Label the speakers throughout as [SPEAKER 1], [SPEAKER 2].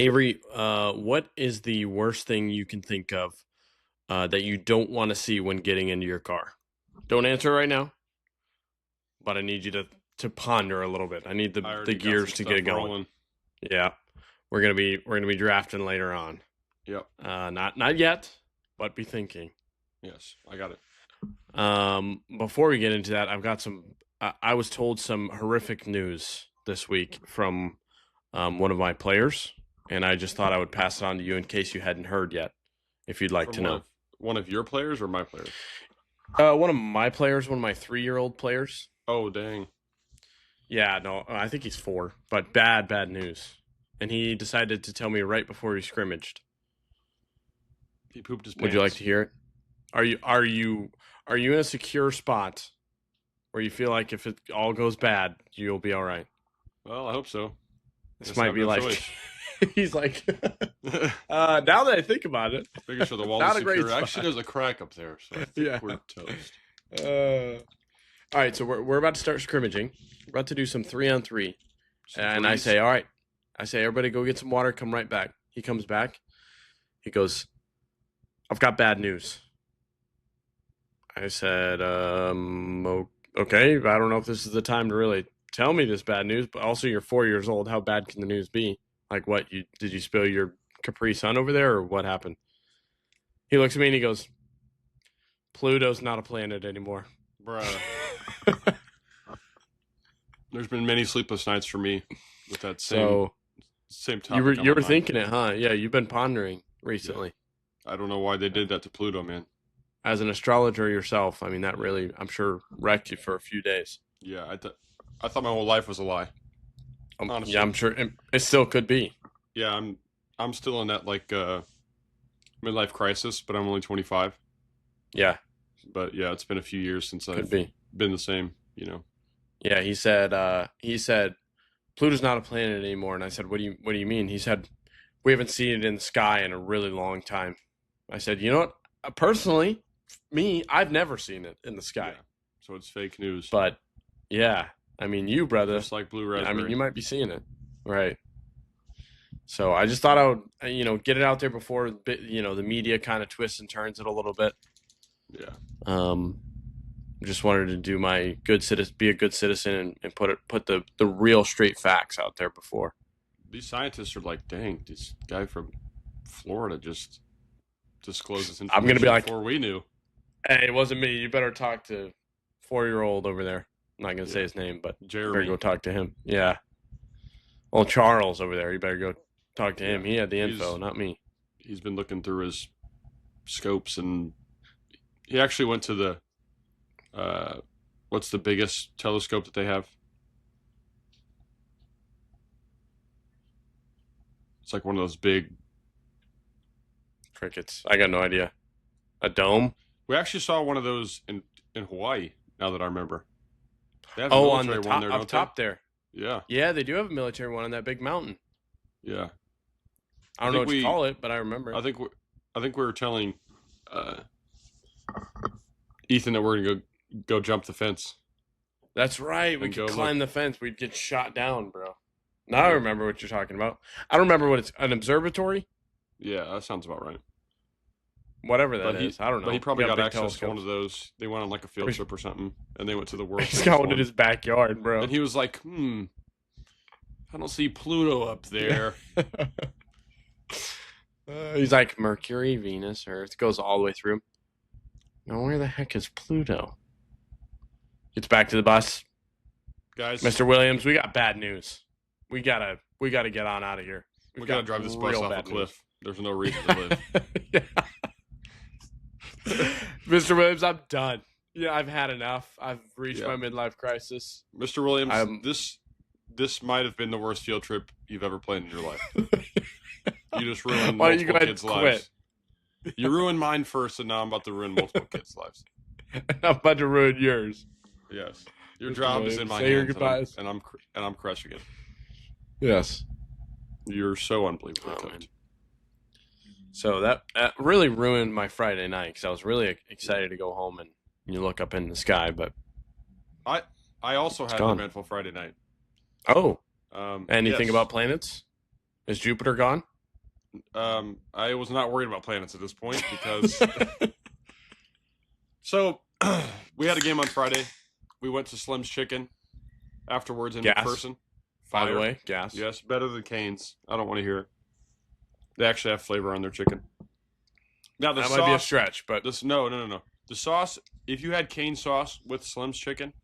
[SPEAKER 1] Avery, what is the worst thing you can think of that you don't want to see when getting into your car? Don't answer right now, but I need you to ponder a little bit. I need
[SPEAKER 2] I
[SPEAKER 1] the
[SPEAKER 2] already got some
[SPEAKER 1] gears to
[SPEAKER 2] stuff
[SPEAKER 1] get going.
[SPEAKER 2] rolling.
[SPEAKER 1] Yeah, we're gonna be drafting later on.
[SPEAKER 2] Yep.
[SPEAKER 1] Not yet, but be thinking.
[SPEAKER 2] Yes, I got it.
[SPEAKER 1] Before we get into that, I've got some. I was told some horrific news this week from one of my players, and I just thought I would pass it on to you in case you hadn't heard yet, if you'd like
[SPEAKER 2] From
[SPEAKER 1] to know.
[SPEAKER 2] one of your players or my players?
[SPEAKER 1] One of my players, one of my 3-year-old players.
[SPEAKER 2] Oh dang.
[SPEAKER 1] Yeah, no, I think he's 4, but bad news. And he decided to tell me right before we scrimmaged.
[SPEAKER 2] He pooped his pants.
[SPEAKER 1] Would you like to hear it? Are you in a secure spot where you feel like if it all goes bad, you'll be all right?
[SPEAKER 2] Well, I hope so.
[SPEAKER 1] This
[SPEAKER 2] Guess I
[SPEAKER 1] might
[SPEAKER 2] have
[SPEAKER 1] be
[SPEAKER 2] no
[SPEAKER 1] like
[SPEAKER 2] choice.
[SPEAKER 1] he's like now that I think about it.
[SPEAKER 2] Making sure the wall
[SPEAKER 1] Not
[SPEAKER 2] is
[SPEAKER 1] a great
[SPEAKER 2] secure.
[SPEAKER 1] spot.
[SPEAKER 2] Actually, there's a crack up there, so I think
[SPEAKER 1] Yeah.
[SPEAKER 2] we're toast.
[SPEAKER 1] All right, so we're about to start scrimmaging. We're about to do some 3-on-3. And I say, all right. I say, everybody go get some water, come right back. He comes back. He goes, I've got bad news. I said, okay, I don't know if this is the time to really tell me this bad news, but also you're 4 years old. How bad can the news be? Like what? Did you spill your Capri Sun over there or what happened? He looks at me and he goes, Pluto's not a planet anymore.
[SPEAKER 2] Bruh. There's been many sleepless nights for me with that same topic.
[SPEAKER 1] You
[SPEAKER 2] on
[SPEAKER 1] were
[SPEAKER 2] my mind.
[SPEAKER 1] thinking it, huh? Yeah, you've been pondering recently.
[SPEAKER 2] I don't know why they did that to Pluto, man.
[SPEAKER 1] As an astrologer yourself, I mean, that really, I'm sure, wrecked you for a few days.
[SPEAKER 2] Yeah, I thought my whole life was a lie. Honestly.
[SPEAKER 1] Yeah, I'm sure it still could be.
[SPEAKER 2] Yeah, I'm still in that midlife crisis, but I'm only 25.
[SPEAKER 1] Yeah,
[SPEAKER 2] But yeah, it's been a few years since
[SPEAKER 1] could
[SPEAKER 2] I've
[SPEAKER 1] be.
[SPEAKER 2] been the same, you know.
[SPEAKER 1] Yeah, he said Pluto's not a planet anymore, and I said, what do you mean? He said, we haven't seen it in the sky in a really long time. I said, you know what? Personally, I've never seen it in the sky.
[SPEAKER 2] Yeah. So it's fake news.
[SPEAKER 1] But yeah, I mean, you brother,
[SPEAKER 2] Just like blue raspberry.
[SPEAKER 1] I mean, you might be seeing it, right? So I just thought I would, get it out there before, the media kind of twists and turns it a little bit.
[SPEAKER 2] Yeah.
[SPEAKER 1] Just wanted to do my good citizen, be a good citizen, and put the real straight facts out there before.
[SPEAKER 2] These scientists are like, dang, this guy from Florida just disclosed this information
[SPEAKER 1] I'm gonna be like,
[SPEAKER 2] before we knew.
[SPEAKER 1] Hey, it wasn't me. You better talk to 4-year-old over there. I'm not gonna say his name, but you better
[SPEAKER 2] Jeremy.
[SPEAKER 1] go talk to him. Yeah. Well, Charles over there. You better go talk to him.
[SPEAKER 2] Yeah.
[SPEAKER 1] He had the info, not me.
[SPEAKER 2] He's been looking through his scopes, and he actually went to the what's the biggest telescope that they have? It's like one of those big.
[SPEAKER 1] Crickets. I got no idea. A dome?
[SPEAKER 2] We actually saw one of those in Hawaii. Now that I remember. They have a
[SPEAKER 1] On the
[SPEAKER 2] military
[SPEAKER 1] top,
[SPEAKER 2] one there,
[SPEAKER 1] up
[SPEAKER 2] don't
[SPEAKER 1] top there.
[SPEAKER 2] they? Yeah.
[SPEAKER 1] Yeah, they do have a military one on that big mountain.
[SPEAKER 2] Yeah.
[SPEAKER 1] I don't know what you call it, but I remember.
[SPEAKER 2] I think we were telling Ethan that we're gonna go jump the fence.
[SPEAKER 1] That's right. We
[SPEAKER 2] And
[SPEAKER 1] could
[SPEAKER 2] go
[SPEAKER 1] climb the fence. We'd get shot down, bro. Now I remember what you're talking about. I don't remember what it's an observatory.
[SPEAKER 2] Yeah, that sounds about right.
[SPEAKER 1] Whatever that is, I don't know.
[SPEAKER 2] But he probably
[SPEAKER 1] You
[SPEAKER 2] got
[SPEAKER 1] big
[SPEAKER 2] access to one
[SPEAKER 1] telescopes.
[SPEAKER 2] of those. They went on like a field trip or something, and they went to the world.
[SPEAKER 1] He's got one in his backyard, bro.
[SPEAKER 2] And he was like, I don't see Pluto up there.
[SPEAKER 1] He's like Mercury, Venus, Earth, goes all the way through. Now, where the heck is Pluto? Gets back to the bus.
[SPEAKER 2] Guys,
[SPEAKER 1] Mr. Williams, we got bad news. We gotta get on out of here.
[SPEAKER 2] we gotta drive this bus
[SPEAKER 1] real
[SPEAKER 2] off a
[SPEAKER 1] bad
[SPEAKER 2] cliff.
[SPEAKER 1] news.
[SPEAKER 2] There's no reason to live.
[SPEAKER 1] Yeah. Mr. Williams, I'm done. Yeah, I've had enough. I've reached my midlife crisis.
[SPEAKER 2] Mr. Williams, this might have been the worst field trip you've ever planned in your life. You just ruined
[SPEAKER 1] Why don't you go
[SPEAKER 2] multiple
[SPEAKER 1] ahead
[SPEAKER 2] kids'
[SPEAKER 1] and quit?
[SPEAKER 2] lives. You ruined mine first, and now I'm about to ruin multiple kids' lives.
[SPEAKER 1] I'm about to ruin yours.
[SPEAKER 2] Yes, your
[SPEAKER 1] Mr.
[SPEAKER 2] job is
[SPEAKER 1] Williams,
[SPEAKER 2] in my
[SPEAKER 1] say your
[SPEAKER 2] hands,
[SPEAKER 1] goodbyes.
[SPEAKER 2] and I'm crushing it.
[SPEAKER 1] Yes.
[SPEAKER 2] You're so unbelievably
[SPEAKER 1] Oh,
[SPEAKER 2] cooked.
[SPEAKER 1] man. So that really ruined my Friday night because I was really excited to go home and you look up in the sky, but
[SPEAKER 2] I also had an
[SPEAKER 1] gone.
[SPEAKER 2] eventful Friday night.
[SPEAKER 1] Anything
[SPEAKER 2] Yes.
[SPEAKER 1] about planets? Is Jupiter gone?
[SPEAKER 2] I was not worried about planets at this point because so we had a game on Friday. We went to Slim's Chicken afterwards in
[SPEAKER 1] Gas.
[SPEAKER 2] McPherson.
[SPEAKER 1] By the
[SPEAKER 2] Fire.
[SPEAKER 1] way, gas.
[SPEAKER 2] Yes, better than Cane's. I don't want to hear it. They actually have flavor on their chicken. Now the
[SPEAKER 1] That
[SPEAKER 2] sauce
[SPEAKER 1] might be a stretch, but
[SPEAKER 2] no. The sauce, if you had cane sauce with Slim's Chicken,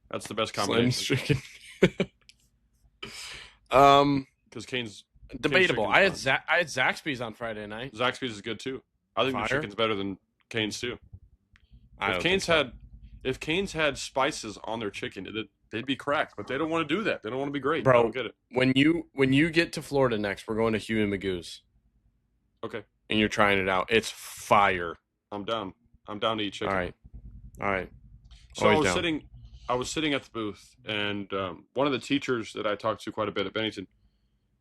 [SPEAKER 2] that's the best combination.
[SPEAKER 1] Slim's chicken.
[SPEAKER 2] Because Cane's
[SPEAKER 1] Debatable. I
[SPEAKER 2] chicken's
[SPEAKER 1] had Zaxby's on Friday night.
[SPEAKER 2] Zaxby's is good too. I think
[SPEAKER 1] Fire?
[SPEAKER 2] the chicken's better than Cane's too.
[SPEAKER 1] I
[SPEAKER 2] If
[SPEAKER 1] don't
[SPEAKER 2] Cane's
[SPEAKER 1] think so.
[SPEAKER 2] if Cane's had spices on their chicken, they'd be cracked. But they don't want to do that. They don't want to be great.
[SPEAKER 1] Bro.
[SPEAKER 2] I don't get it.
[SPEAKER 1] when you get to Florida next, we're going to Hugh and Magoo's,
[SPEAKER 2] Okay,
[SPEAKER 1] and you're trying it out. It's fire.
[SPEAKER 2] I'm down. I'm down to eat chicken.
[SPEAKER 1] All right.
[SPEAKER 2] So
[SPEAKER 1] Always down.
[SPEAKER 2] I was sitting at the booth, and one of the teachers that I talked to quite a bit at Bennington,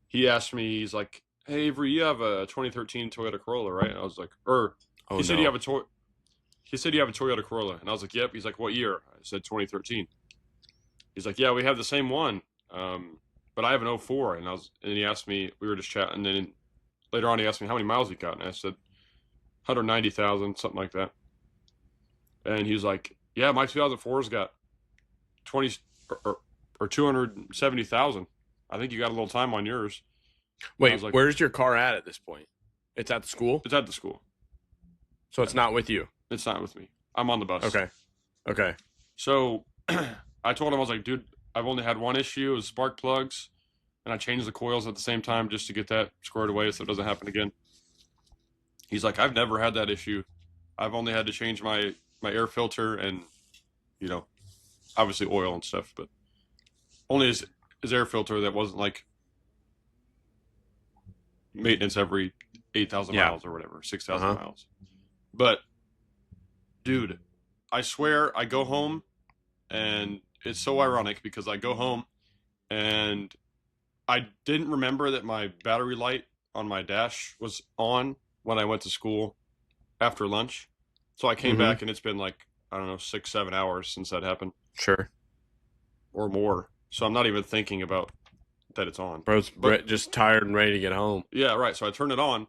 [SPEAKER 2] he asked me, he's like, "Hey Avery, you have a 2013 Toyota Corolla, right?" And I was like, he said you have a He said you have a Toyota Corolla, and I was like, "Yep." He's like, "What year?" I said 2013. He's like, "Yeah, we have the same one, but I have an 04." And he asked me, we were just chatting, and then later on he asked me how many miles he got, and I said 190,000, something like that. And he was like, "Yeah, my 2004's got 20 or 270,000. I think you got a little time on yours."
[SPEAKER 1] Wait,
[SPEAKER 2] I was like,
[SPEAKER 1] where's your car at this point? It's at the school,
[SPEAKER 2] "It's at the school.
[SPEAKER 1] so it's not with you.
[SPEAKER 2] It's not with me. I'm on the bus."
[SPEAKER 1] Okay.
[SPEAKER 2] So I told him, I was like, "Dude, I've only had one issue. It was spark plugs, and I changed the coils at the same time just to get that squared away so it doesn't happen again." He's like, "I've never had that issue. I've only had to change my air filter and, obviously oil and stuff, but only his air filter that wasn't like maintenance every 8,000 miles or whatever, 6,000 miles." But dude, I swear I go home, and it's so ironic because I go home and I didn't remember that my battery light on my dash was on when I went to school after lunch. So I came back, and it's been like, I don't know, 6-7 hours since that happened.
[SPEAKER 1] Sure.
[SPEAKER 2] Or more. So I'm not even thinking about that it's on.
[SPEAKER 1] Bro's just tired and ready to get home.
[SPEAKER 2] Yeah, right. So I turn it on,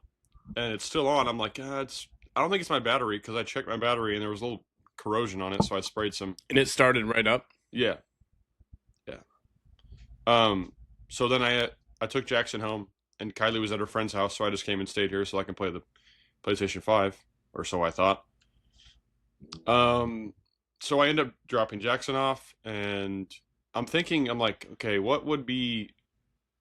[SPEAKER 2] and it's still on. I'm like, I don't think it's my battery, because I checked my battery, and there was a little corrosion on it, so I sprayed some.
[SPEAKER 1] And it started right up?
[SPEAKER 2] Yeah. So then I took Jackson home, and Kylie was at her friend's house, so I just came and stayed here so I can play the PlayStation 5, or so I thought. So I end up dropping Jackson off, and I'm like, okay, what would be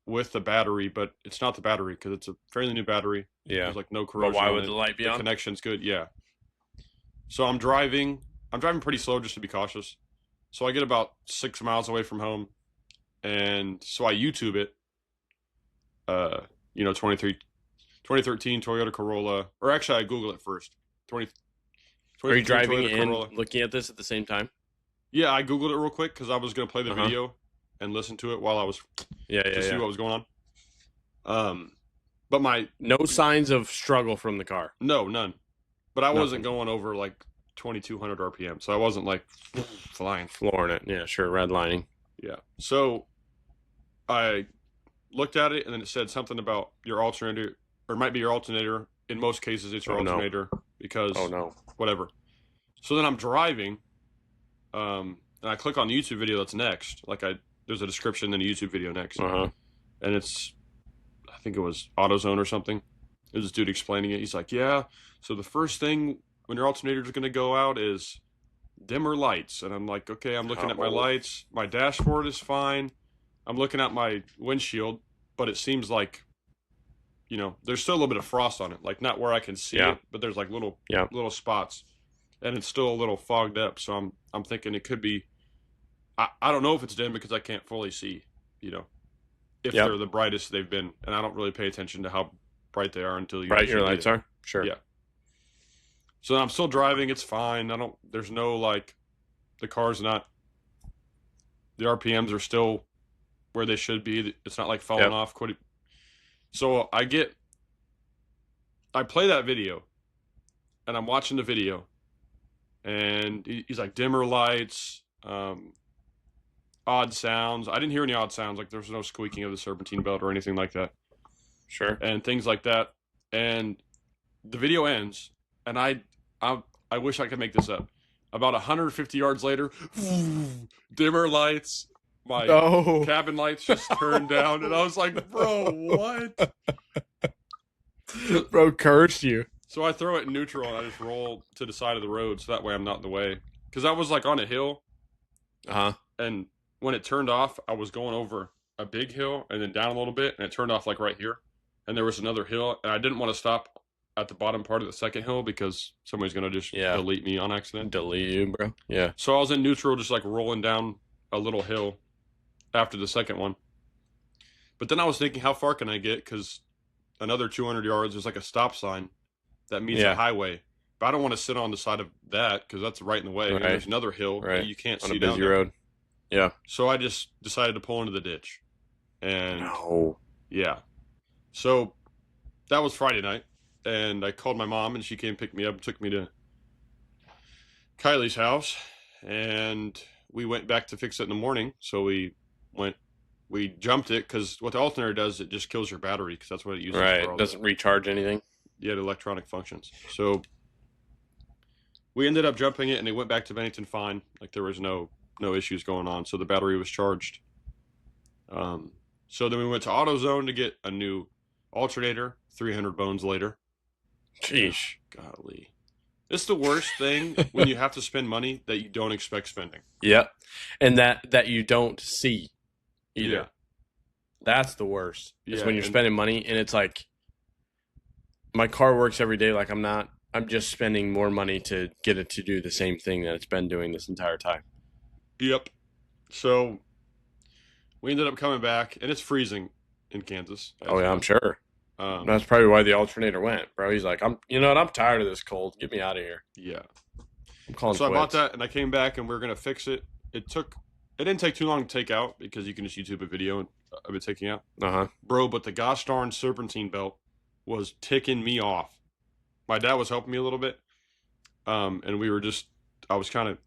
[SPEAKER 2] with the battery? But it's not the battery, because it's a fairly new battery.
[SPEAKER 1] Yeah.
[SPEAKER 2] There's like no corrosion.
[SPEAKER 1] But why
[SPEAKER 2] on
[SPEAKER 1] would
[SPEAKER 2] it.
[SPEAKER 1] the light be
[SPEAKER 2] The
[SPEAKER 1] on?
[SPEAKER 2] connection's good, yeah. So I'm driving pretty slow just to be cautious. So I get about 6 miles away from home, and so I YouTube it. 2013 Toyota Corolla, or actually I Google it first.
[SPEAKER 1] Are you driving
[SPEAKER 2] Toyota
[SPEAKER 1] in,
[SPEAKER 2] Corolla.
[SPEAKER 1] looking at this at the same time?
[SPEAKER 2] Yeah, I Googled it real quick because I was going to play the
[SPEAKER 1] Uh-huh.
[SPEAKER 2] video and listen to it while I was
[SPEAKER 1] Yeah.
[SPEAKER 2] see what was going on. But
[SPEAKER 1] No signs of struggle from the car.
[SPEAKER 2] no, none. But I wasn't
[SPEAKER 1] Nothing.
[SPEAKER 2] going over like 2,200 RPM, so I wasn't like flying.
[SPEAKER 1] Flooring it. Yeah, sure. Redlining.
[SPEAKER 2] Yeah. So I looked at it, and then it said something about your alternator, or it might be your alternator. In most cases, it's your
[SPEAKER 1] Oh, no.
[SPEAKER 2] alternator because
[SPEAKER 1] Oh, no.
[SPEAKER 2] whatever. So then I'm driving, and I click on the YouTube video that's next. There's a description and a YouTube video next,
[SPEAKER 1] Uh-huh.
[SPEAKER 2] and I think it was AutoZone or something. It was this dude explaining it. He's like, "Yeah, so the first thing when your alternator is going to go out is dimmer lights." And I'm like, "Okay, I'm looking at my lights. My dashboard is fine. I'm looking at my windshield, but it seems like, there's still a little bit of frost on it. Like, not where I can see it, but there's like little spots, and it's still a little fogged up. So I'm thinking it could be. I don't know if it's dim because I can't fully see, if they're the brightest they've been, and I don't really pay attention to how bright they are until you
[SPEAKER 1] Bright
[SPEAKER 2] actually
[SPEAKER 1] your
[SPEAKER 2] need
[SPEAKER 1] lights
[SPEAKER 2] it.
[SPEAKER 1] are? Sure.
[SPEAKER 2] Yeah. So I'm still driving. It's fine. There's no the car's not. The RPMs are still where they should be. It's not like falling off. So I play that video, and I'm watching the video, and he's like, dimmer lights, odd sounds. I didn't hear any odd sounds. Like, there's no squeaking of the serpentine belt or anything like that.
[SPEAKER 1] Sure.
[SPEAKER 2] and things like that. And the video ends, and I wish I could make this up. About 150 yards later, dimmer lights, my
[SPEAKER 1] Oh.
[SPEAKER 2] cabin lights just turned down, and I was like, bro, what?
[SPEAKER 1] Bro cursed you.
[SPEAKER 2] So I throw it in neutral, and I just roll to the side of the road, so that way I'm not in the way. Because I was like on a hill, and when it turned off, I was going over a big hill and then down a little bit, and it turned off like right here. And there was another hill, and I didn't want to stop at the bottom part of the second hill because somebody's going to just delete me on accident.
[SPEAKER 1] Delete you, bro. Yeah.
[SPEAKER 2] So I was in neutral, just like rolling down a little hill after the second one. But then I was thinking, how far can I get? Because another 200 yards, there's like a stop sign that meets a highway. But I don't want to sit on the side of that because that's right in the way. Right. And there's another hill that you can't see down there. On a busy road.
[SPEAKER 1] Yeah.
[SPEAKER 2] So I just decided to pull into the ditch. And yeah. So that was Friday night. And I called my mom, and she came pick me up and took me to Kylie's house. And we went back to fix it in the morning. So we jumped it because what the alternator does, it just kills your battery because that's what it uses.
[SPEAKER 1] Right. It doesn't recharge anything.
[SPEAKER 2] Yeah, the electronic functions. So we ended up jumping it, and it went back to Bennington fine. Like there was no issues going on. So the battery was charged. So then we went to AutoZone to get a new alternator. 300 bones later.
[SPEAKER 1] Sheesh.
[SPEAKER 2] Golly. It's the worst thing when you have to spend money that you don't expect spending.
[SPEAKER 1] Yep. And that you don't see either. Yeah. That's the worst. Is when you're spending money and it's like my car works every day like I'm just spending more money to get it to do the same thing that it's been doing this entire time.
[SPEAKER 2] Yep. So we ended up coming back, and it's freezing in Kansas.
[SPEAKER 1] Oh yeah, I'm sure. That's probably why the alternator went, bro. He's like, I'm tired of this cold. Get me out of here.
[SPEAKER 2] Yeah.
[SPEAKER 1] I'm calling
[SPEAKER 2] So
[SPEAKER 1] quits.
[SPEAKER 2] I bought that, and I came back, and we were gonna fix it. It didn't take too long to take out because you can just YouTube a video of it taking out. Bro, but the gosh darn serpentine belt was ticking me off. My dad was helping me a little bit, and I was kind of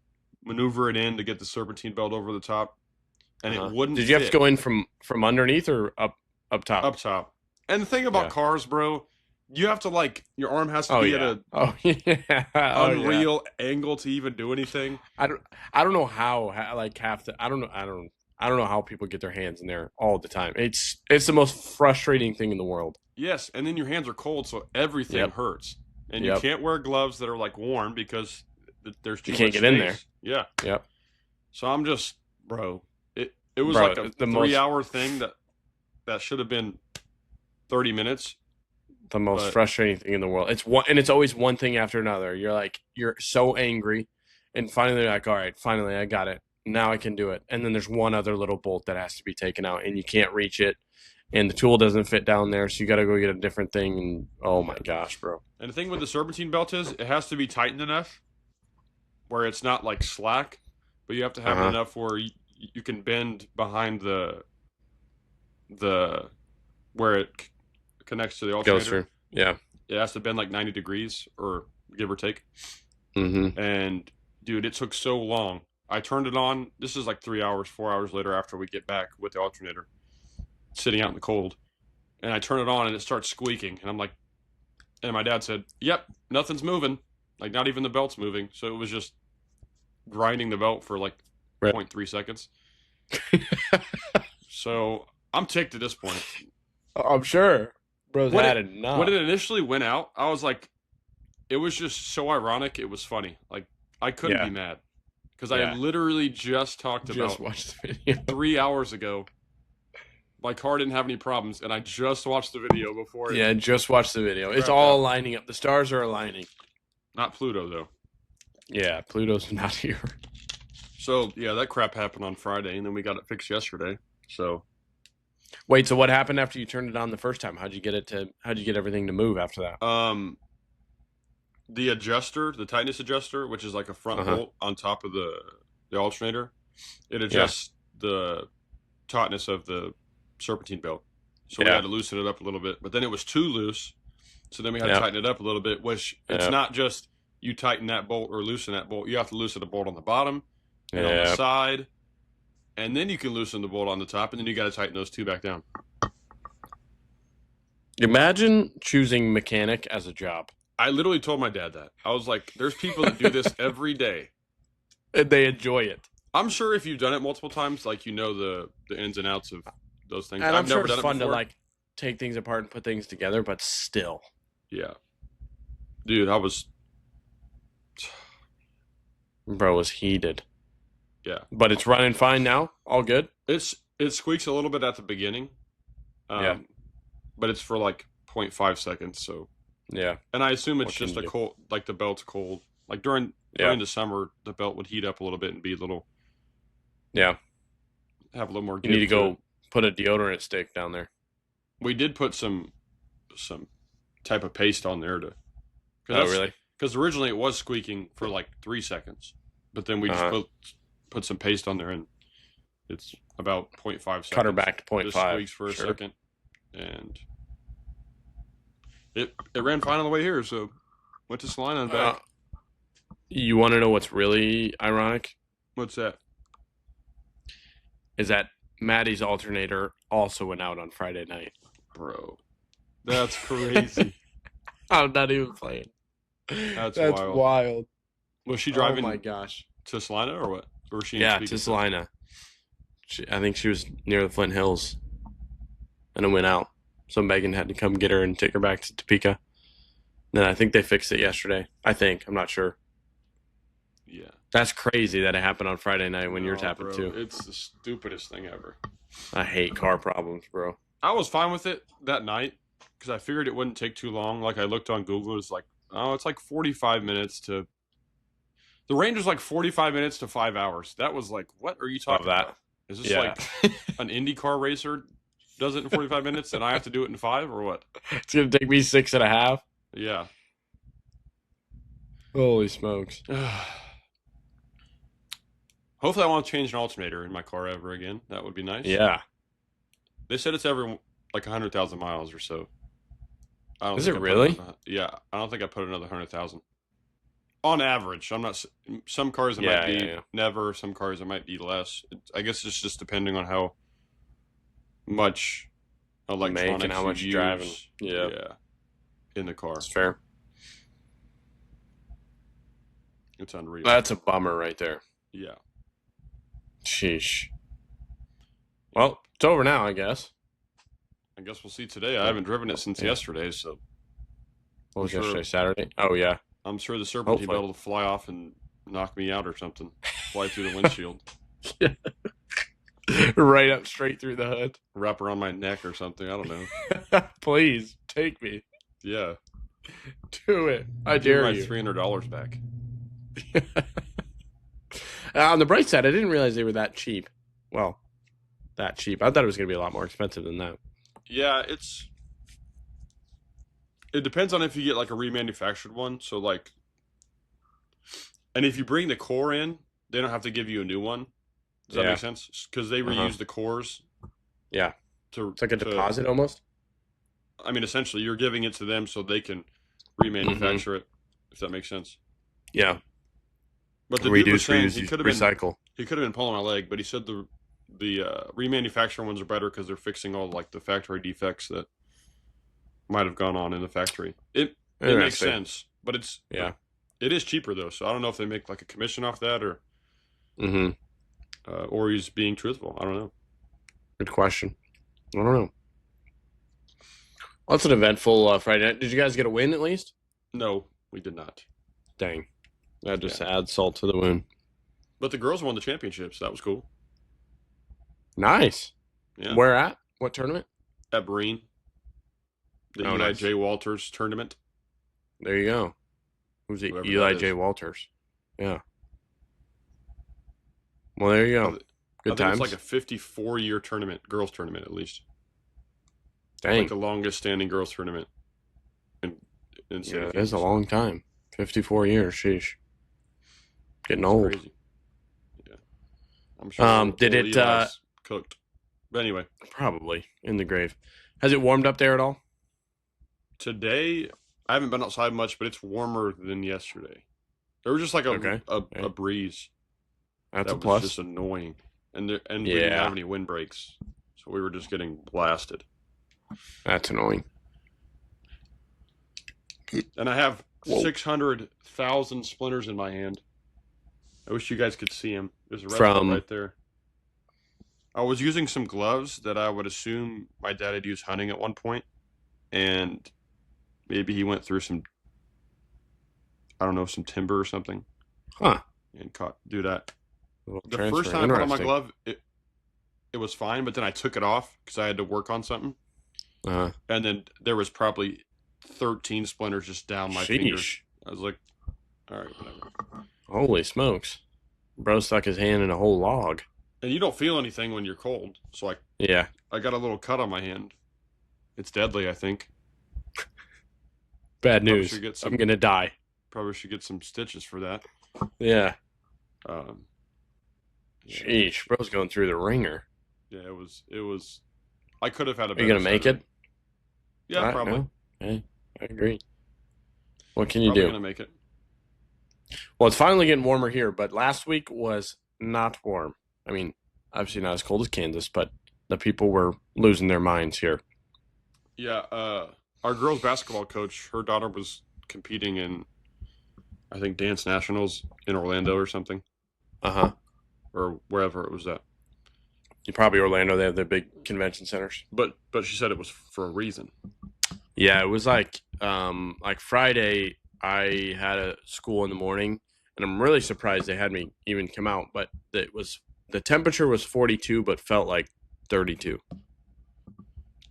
[SPEAKER 2] maneuvering in to get the serpentine belt over the top, and it wouldn't.
[SPEAKER 1] Did you have to go in from underneath or up top?
[SPEAKER 2] Up top. And the thing about cars, bro, you have to your arm has to be at a unreal angle to even do anything.
[SPEAKER 1] I don't know how I don't know how people get their hands in there all the time. It's the most frustrating thing in the world.
[SPEAKER 2] Yes, and then your hands are cold, so everything hurts, and you can't wear gloves that are warm because there's too much space. You can't get in there. Yeah.
[SPEAKER 1] Yep.
[SPEAKER 2] So I'm just, bro. It was like a 3-hour thing that should have been 30 minutes.
[SPEAKER 1] The most frustrating thing in the world. It's always one thing after another. You're so angry, and finally you're like, all right, finally I got it. Now I can do it. And then there's one other little bolt that has to be taken out, and you can't reach it, and the tool doesn't fit down there, so you got to go get a different thing. And oh my gosh, bro.
[SPEAKER 2] And the thing with the serpentine belt is it has to be tightened enough where it's not slack, but you have to have it enough where you can bend behind the where it connects to the alternator.
[SPEAKER 1] Goes through. Yeah.
[SPEAKER 2] It has to bend 90 degrees or give or take. And dude, it took so long. I turned it on. This is 3 hours, 4 hours later after we get back with the alternator, sitting out in the cold. And I turn it on and it starts squeaking. And I'm like, and my dad said, yep, nothing's moving. Not even the belt's moving. So it was just grinding the belt for 0.3 seconds. So I'm ticked at this point.
[SPEAKER 1] I'm sure. Bro's had enough.
[SPEAKER 2] When it initially went out, I was like, it was just so ironic. It was funny. I couldn't be mad. Because I literally just watched the video 3 hours ago. My car didn't have any problems, and I just watched the video before it.
[SPEAKER 1] Yeah, just watched the video. It's all lining up. The stars are aligning.
[SPEAKER 2] Not Pluto, though.
[SPEAKER 1] Yeah, Pluto's not here.
[SPEAKER 2] So, yeah, that crap happened on Friday, and then we got it fixed yesterday. So...
[SPEAKER 1] Wait, so what happened after you turned it on the first time? How'd you get everything to move after that?
[SPEAKER 2] The adjuster, the tightness adjuster, which is a front bolt on top of the alternator, it adjusts the tautness of the serpentine belt. So we had to loosen it up a little bit, but then it was too loose. So then we had to tighten it up a little bit, which it's not just you tighten that bolt or loosen that bolt. You have to loosen the bolt on the bottom and on the side. And then you can loosen the bolt on the top, and then you got to tighten those two back down.
[SPEAKER 1] Imagine choosing mechanic as a job.
[SPEAKER 2] I literally told my dad that. I was like, there's people that do this every day.
[SPEAKER 1] And they enjoy it.
[SPEAKER 2] I'm sure if you've done it multiple times, like the ins and outs of those things.
[SPEAKER 1] And I'm
[SPEAKER 2] I've
[SPEAKER 1] sure
[SPEAKER 2] never
[SPEAKER 1] it's
[SPEAKER 2] done it
[SPEAKER 1] fun to
[SPEAKER 2] before.
[SPEAKER 1] like take things apart and put things together, but still.
[SPEAKER 2] Yeah. Dude, I was
[SPEAKER 1] Bro was heated.
[SPEAKER 2] yeah.
[SPEAKER 1] But it's running fine now. All good.
[SPEAKER 2] It squeaks a little bit at the beginning.
[SPEAKER 1] Yeah.
[SPEAKER 2] But it's for like 0.5 seconds, so
[SPEAKER 1] Yeah.
[SPEAKER 2] and I assume it's
[SPEAKER 1] What can
[SPEAKER 2] just
[SPEAKER 1] you
[SPEAKER 2] a
[SPEAKER 1] do?
[SPEAKER 2] cold like the belt's cold. Like during the summer, the belt would heat up a little bit and be a little
[SPEAKER 1] Yeah.
[SPEAKER 2] have a little more
[SPEAKER 1] You need to
[SPEAKER 2] give
[SPEAKER 1] go
[SPEAKER 2] it.
[SPEAKER 1] put a deodorant stick down there.
[SPEAKER 2] We did put some type of paste on there to
[SPEAKER 1] Oh, really?
[SPEAKER 2] because originally it was squeaking for like 3 seconds, but then we just put some paste on there and it's about 0.5 seconds.
[SPEAKER 1] Cut her back to 0.5.
[SPEAKER 2] Just squeaks for a second, and it ran fine on the way here. So went to Salina and back.
[SPEAKER 1] You want to know what's really ironic?
[SPEAKER 2] What's that?
[SPEAKER 1] Is that Maddie's alternator also went out on Friday night.
[SPEAKER 2] Bro, that's crazy.
[SPEAKER 1] I'm not even playing.
[SPEAKER 2] That's
[SPEAKER 1] wild.
[SPEAKER 2] Was she driving?
[SPEAKER 1] Oh my gosh.
[SPEAKER 2] To Salina or what? Or was she?
[SPEAKER 1] Yeah, to Salina. I think she was near the Flint Hills, and it went out. So Megan had to come get her and take her back to Topeka. Then I think they fixed it yesterday. I'm not sure.
[SPEAKER 2] Yeah.
[SPEAKER 1] That's crazy that it happened on Friday night when yours happened too.
[SPEAKER 2] It's the stupidest thing ever.
[SPEAKER 1] I hate car problems, bro.
[SPEAKER 2] I was fine with it that night because I figured it wouldn't take too long. Like I looked on Google, it's like, oh, it's like 45 minutes to. The range was like 45 minutes to 5 hours. That was like, what are you talking about? Is this like an IndyCar racer does it in 45 minutes and I have to do it in 5 or what?
[SPEAKER 1] It's going to take me 6.5.
[SPEAKER 2] Yeah.
[SPEAKER 1] Holy smokes.
[SPEAKER 2] Hopefully I won't change an alternator in my car ever again. That would be nice.
[SPEAKER 1] Yeah.
[SPEAKER 2] They said it's every like 100,000 miles or so.
[SPEAKER 1] Is it really?
[SPEAKER 2] Yeah. I don't think I put another 100,000. On average. I'm not. Some cars it might be never. Some cars it might be less. I guess it's just depending on how much electronics
[SPEAKER 1] and how much driving. Yeah.
[SPEAKER 2] In the car.
[SPEAKER 1] That's fair.
[SPEAKER 2] It's unreal.
[SPEAKER 1] That's a bummer right there.
[SPEAKER 2] Yeah.
[SPEAKER 1] Sheesh. Well, it's over now, I guess.
[SPEAKER 2] I guess we'll see today. I haven't driven it since yesterday, so.
[SPEAKER 1] What was yesterday? Saturday? Oh, yeah.
[SPEAKER 2] I'm sure the serpentine will be able to fly off and knock me out or something. Fly through the windshield.
[SPEAKER 1] Right up straight through the hood.
[SPEAKER 2] Wrap around my neck or something. I don't know.
[SPEAKER 1] Please, take me.
[SPEAKER 2] Yeah.
[SPEAKER 1] Do it. I dare you.
[SPEAKER 2] My $300 back.
[SPEAKER 1] On the bright side, I didn't realize they were that cheap. Well, that cheap. I thought it was going to be a lot more expensive than that.
[SPEAKER 2] Yeah, it depends on if you get like a remanufactured one. So like, and if you bring the core in, they don't have to give you a new one. Does that make sense? Because they reuse the cores.
[SPEAKER 1] Yeah. It's like a deposit almost.
[SPEAKER 2] I mean, essentially, you're giving it to them so they can remanufacture it. If that makes sense.
[SPEAKER 1] Yeah.
[SPEAKER 2] But the
[SPEAKER 1] reduce,
[SPEAKER 2] reuse,
[SPEAKER 1] recycle.
[SPEAKER 2] He could have been pulling my leg, but he said the remanufactured ones are better because they're fixing all like the factory defects that might have gone on in the factory. It makes sense, but it is cheaper though. So I don't know if they make like a commission off that or he's being truthful. I don't know.
[SPEAKER 1] Good question. I don't know. Well, it's an eventful Friday night. Did you guys get a win at least?
[SPEAKER 2] No, we did not.
[SPEAKER 1] Dang. That just adds salt to the wound.
[SPEAKER 2] But the girls won the championship, so that was cool.
[SPEAKER 1] Nice.
[SPEAKER 2] Yeah.
[SPEAKER 1] Where at? What tournament?
[SPEAKER 2] At Breen. The Eli J. Walters tournament.
[SPEAKER 1] There you go. Who's it? Eli J. Walters. Yeah. Well, there you go. Good times.
[SPEAKER 2] It's like a 54-year tournament, girls tournament at least.
[SPEAKER 1] Dang.
[SPEAKER 2] Like the longest standing girls tournament.
[SPEAKER 1] Yeah, it is a long time. 54 years. Sheesh. Getting old.
[SPEAKER 2] Crazy. Yeah. I'm sure.
[SPEAKER 1] Did it
[SPEAKER 2] cooked? But anyway.
[SPEAKER 1] Probably in the grave. Has it warmed up there at all?
[SPEAKER 2] Today, I haven't been outside much, but it's warmer than yesterday. There was just like a breeze.
[SPEAKER 1] That's a plus.
[SPEAKER 2] Was just annoying, and we didn't have any wind breaks, so we were just getting blasted.
[SPEAKER 1] That's annoying.
[SPEAKER 2] and I have
[SPEAKER 1] Whoa.
[SPEAKER 2] 600,000 splinters in my hand. I wish you guys could see them. There's a red spot
[SPEAKER 1] From
[SPEAKER 2] right there. I was using some gloves that I would assume my dad had used hunting at one point, and maybe he went through some, I don't know, some timber or something,
[SPEAKER 1] huh?
[SPEAKER 2] and do that. The
[SPEAKER 1] Transfer.
[SPEAKER 2] first time I put on my
[SPEAKER 1] Interesting.
[SPEAKER 2] glove, it was fine, but then I took it off because I had to work on something,
[SPEAKER 1] Uh,
[SPEAKER 2] and then there was probably 13 splinters just down my fingers.
[SPEAKER 1] sheesh.
[SPEAKER 2] I was like, all right, whatever.
[SPEAKER 1] Holy smokes. Bro stuck his hand in a whole log.
[SPEAKER 2] And you don't feel anything when you're cold, so
[SPEAKER 1] Yeah.
[SPEAKER 2] I got a little cut on my hand. It's deadly, I think.
[SPEAKER 1] Bad
[SPEAKER 2] Probably
[SPEAKER 1] news.
[SPEAKER 2] should get
[SPEAKER 1] I'm gonna die.
[SPEAKER 2] Probably should get some stitches for that.
[SPEAKER 1] Yeah.
[SPEAKER 2] Um, yeah,
[SPEAKER 1] Sheesh. Bro's going through the ringer.
[SPEAKER 2] yeah, it was. I could have had a
[SPEAKER 1] Are you
[SPEAKER 2] better
[SPEAKER 1] gonna make
[SPEAKER 2] setup.
[SPEAKER 1] it?
[SPEAKER 2] Yeah, probably.
[SPEAKER 1] No? Hey, I agree. What can you
[SPEAKER 2] Probably
[SPEAKER 1] do?
[SPEAKER 2] gonna make it.
[SPEAKER 1] Well, it's finally getting warmer here, but last week was not warm. I mean, obviously not as cold as Kansas, but the people were losing their minds here.
[SPEAKER 2] Yeah, our girls basketball coach, her daughter was competing in, I think, dance nationals in Orlando or something,
[SPEAKER 1] Uh-huh.
[SPEAKER 2] or wherever it was at.
[SPEAKER 1] Probably Orlando, they have their big convention centers.
[SPEAKER 2] But she said it was for a reason.
[SPEAKER 1] Yeah, it was like Friday I had a school in the morning, and I'm really surprised they had me even come out, but the temperature was 42 but felt like 32.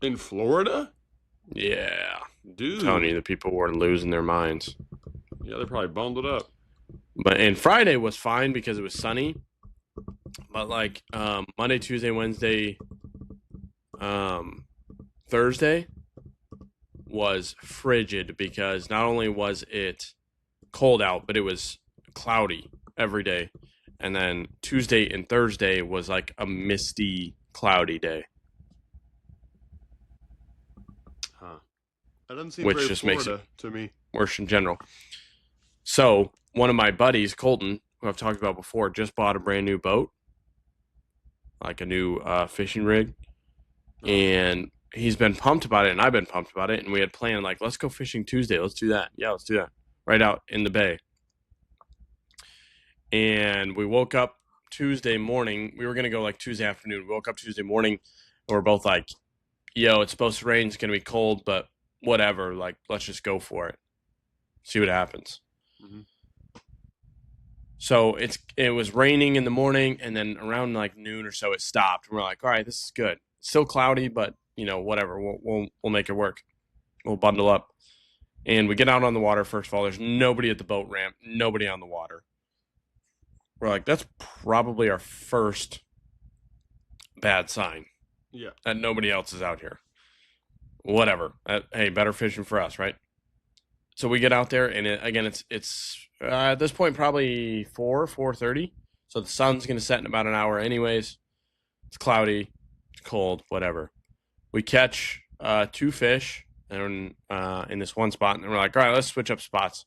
[SPEAKER 2] In Florida?
[SPEAKER 1] Yeah.
[SPEAKER 2] Dude.
[SPEAKER 1] I'm telling you, the people were losing their minds.
[SPEAKER 2] Yeah, they probably bundled up.
[SPEAKER 1] And Friday was fine because it was sunny. But like Monday, Tuesday, Wednesday, Thursday was frigid because not only was it cold out, but it was cloudy every day. And then Tuesday and Thursday was like a misty, cloudy day.
[SPEAKER 2] Huh. That doesn't seem
[SPEAKER 1] Which
[SPEAKER 2] very
[SPEAKER 1] just
[SPEAKER 2] Florida
[SPEAKER 1] makes it
[SPEAKER 2] to me.
[SPEAKER 1] worse in general. So one of my buddies, Colton, who I've talked about before, just bought a brand new boat, like a new fishing rig. And he's been pumped about it, and I've been pumped about it. And we had planned, like, let's go fishing Tuesday. Let's do that. Yeah, let's do that. Right out in the bay. And we woke up Tuesday morning. We were going to go, like, Tuesday afternoon. We woke up Tuesday morning, and we're both like, yo, it's supposed to rain. It's going to be cold, but whatever. Like, let's just go for it. See what happens.
[SPEAKER 2] Mm-hmm.
[SPEAKER 1] So it was raining in the morning, and then around, like, noon or so, it stopped. And we're like, all right, this is good. Still cloudy, but whatever. We'll make it work. We'll bundle up, and we get out on the water. First of all, there's nobody at the boat ramp, nobody on the water. We're like, that's probably our first bad sign.
[SPEAKER 2] Yeah,
[SPEAKER 1] that nobody else is out here. Whatever. Hey, better fishing for us, right? So we get out there, and it's at this point probably 4:30. So the sun's gonna set in about an hour, anyways. It's cloudy. Cold, whatever. We catch 2 fish in this one spot, and we're like, all right, let's switch up spots.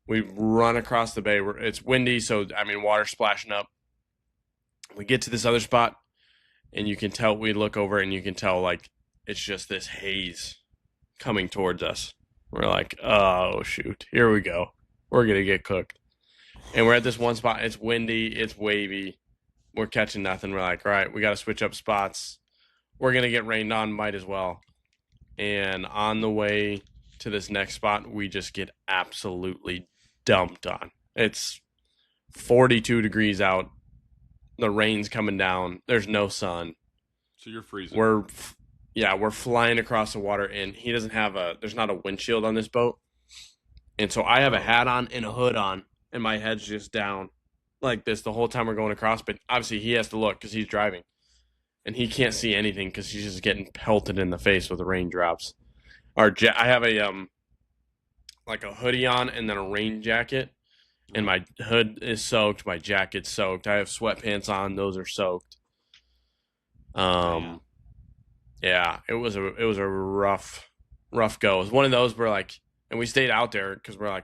[SPEAKER 1] We run across the bay. It's windy, so water splashing up. We get to this other spot, and you can tell. We look over, and you can tell like it's just this haze coming towards us. We're like, oh shoot, here we go. We're gonna get cooked. And we're at this one spot. It's windy. It's wavy. We're catching nothing. We're like, all right, we got to switch up spots. We're going to get rained on, might as well. And on the way to this next spot, we just get absolutely dumped on. It's 42 degrees out. The rain's coming down. There's no sun.
[SPEAKER 2] So you're freezing.
[SPEAKER 1] We're flying across the water, and he doesn't have there's not a windshield on this boat. And so I have a hat on and a hood on, and my head's just down like this the whole time we're going across. But obviously he has to look because he's driving, and he can't see anything because he's just getting pelted in the face with the raindrops. I have a like a hoodie on and then a rain jacket, and my hood is soaked, my jacket's soaked. I have sweatpants on; those are soaked. Yeah, it was a rough go. It was one of those where like, and we stayed out there because we're